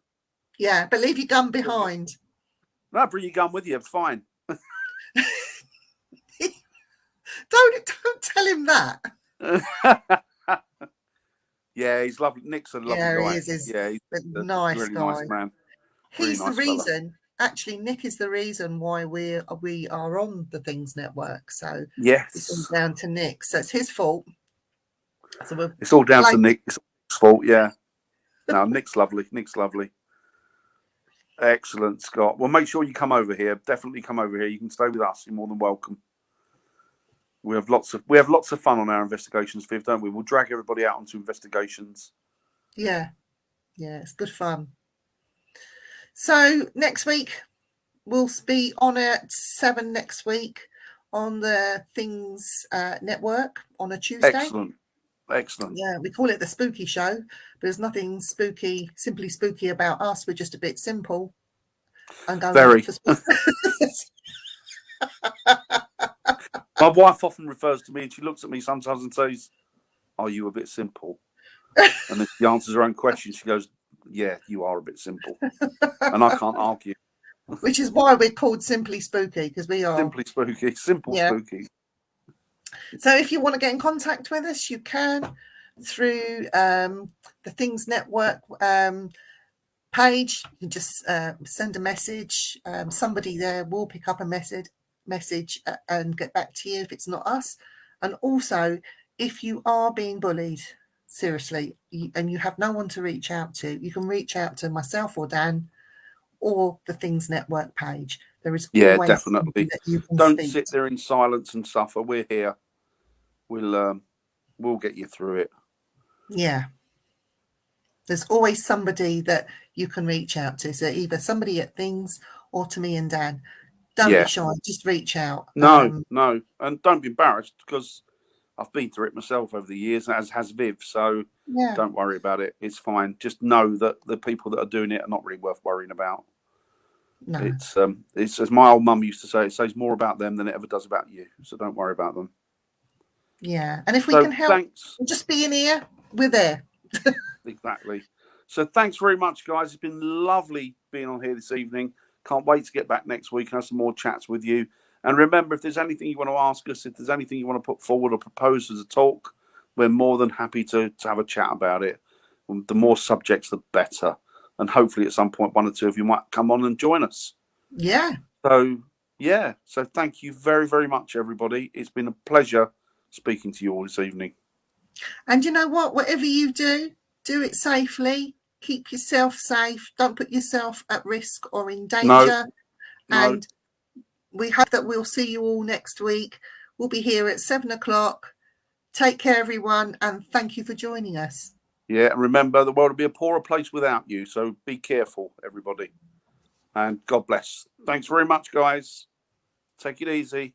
Yeah, but leave your gun behind. No, bring your gun with you. Fine. Don't tell him that. Yeah, he's lovely. Nick's a lovely guy. He's he's a nice really guy. Nice man. He's the reason. Actually, Nick is the reason why we are on the Things Network. So yes, it's all down to Nick. So it's his fault. So it's all down to Nick. It's his fault. Yeah. No, Nick's lovely. Nick's lovely. Excellent, Scott. Well, make sure you come over here. Definitely come over here. You can stay with us. You're more than welcome. We have lots of fun on our investigations, Viv, don't we? We'll drag everybody out onto investigations. Yeah, it's good fun. So next week we'll be on at 7 next week on the Things Network on a Tuesday. Excellent. Yeah, we call it the Spooky Show, but there's nothing simply spooky about us. We're just a bit simple. And very. My wife often refers to me, and she looks at me sometimes and says, "Are you a bit simple?" And then she answers her own question. She goes, "Yeah, you are a bit simple," and I can't argue. Which is why we're called Simply Spooky, because we are simply spooky, spooky. So if you want to get in contact with us, you can through the Things Network page. You can just send a message. Somebody there will pick up a message and get back to you if it's not us. And also, if you are being bullied, seriously, and you have no one to reach out to, you can reach out to myself or Dan or the Things Network page. There is always definitely. That you can Don't speak. sit there in silence and suffer. We're here. We'll get you through it. Yeah. There's always somebody that you can reach out to. So either somebody at Things or to me and Dan. Don't Yeah. be shy. Just reach out. No, and don't be embarrassed because I've been through it myself over the years, as has Viv. So Yeah. don't worry about it. It's fine. Just know that the people that are doing it are not really worth worrying about. No. It's as my old mum used to say. It says more about them than it ever does about you. So don't worry about them. Yeah. And if we So can help, thanks. just be in here. We're there. Exactly. So thanks very much, guys. It's been lovely being on here this evening. Can't wait to get back next week and have some more chats with you. And remember, if there's anything you want to ask us, if there's anything you want to put forward or propose as a talk, we're more than happy to have a chat about it. The more subjects, the better. And hopefully at some point, one or two of you might come on and join us. Yeah. So, yeah. So thank you very, very much, everybody. It's been a pleasure speaking to you all this evening. And you know what? Whatever you do it safely. Keep yourself safe. Don't put yourself at risk or in danger. No. And we hope that we'll see you all next week. We'll be here at 7:00. Take care, everyone, and thank you for joining us. Yeah, and remember, the world will be a poorer place without you. So be careful, everybody. And God bless. Thanks very much, guys. Take it easy.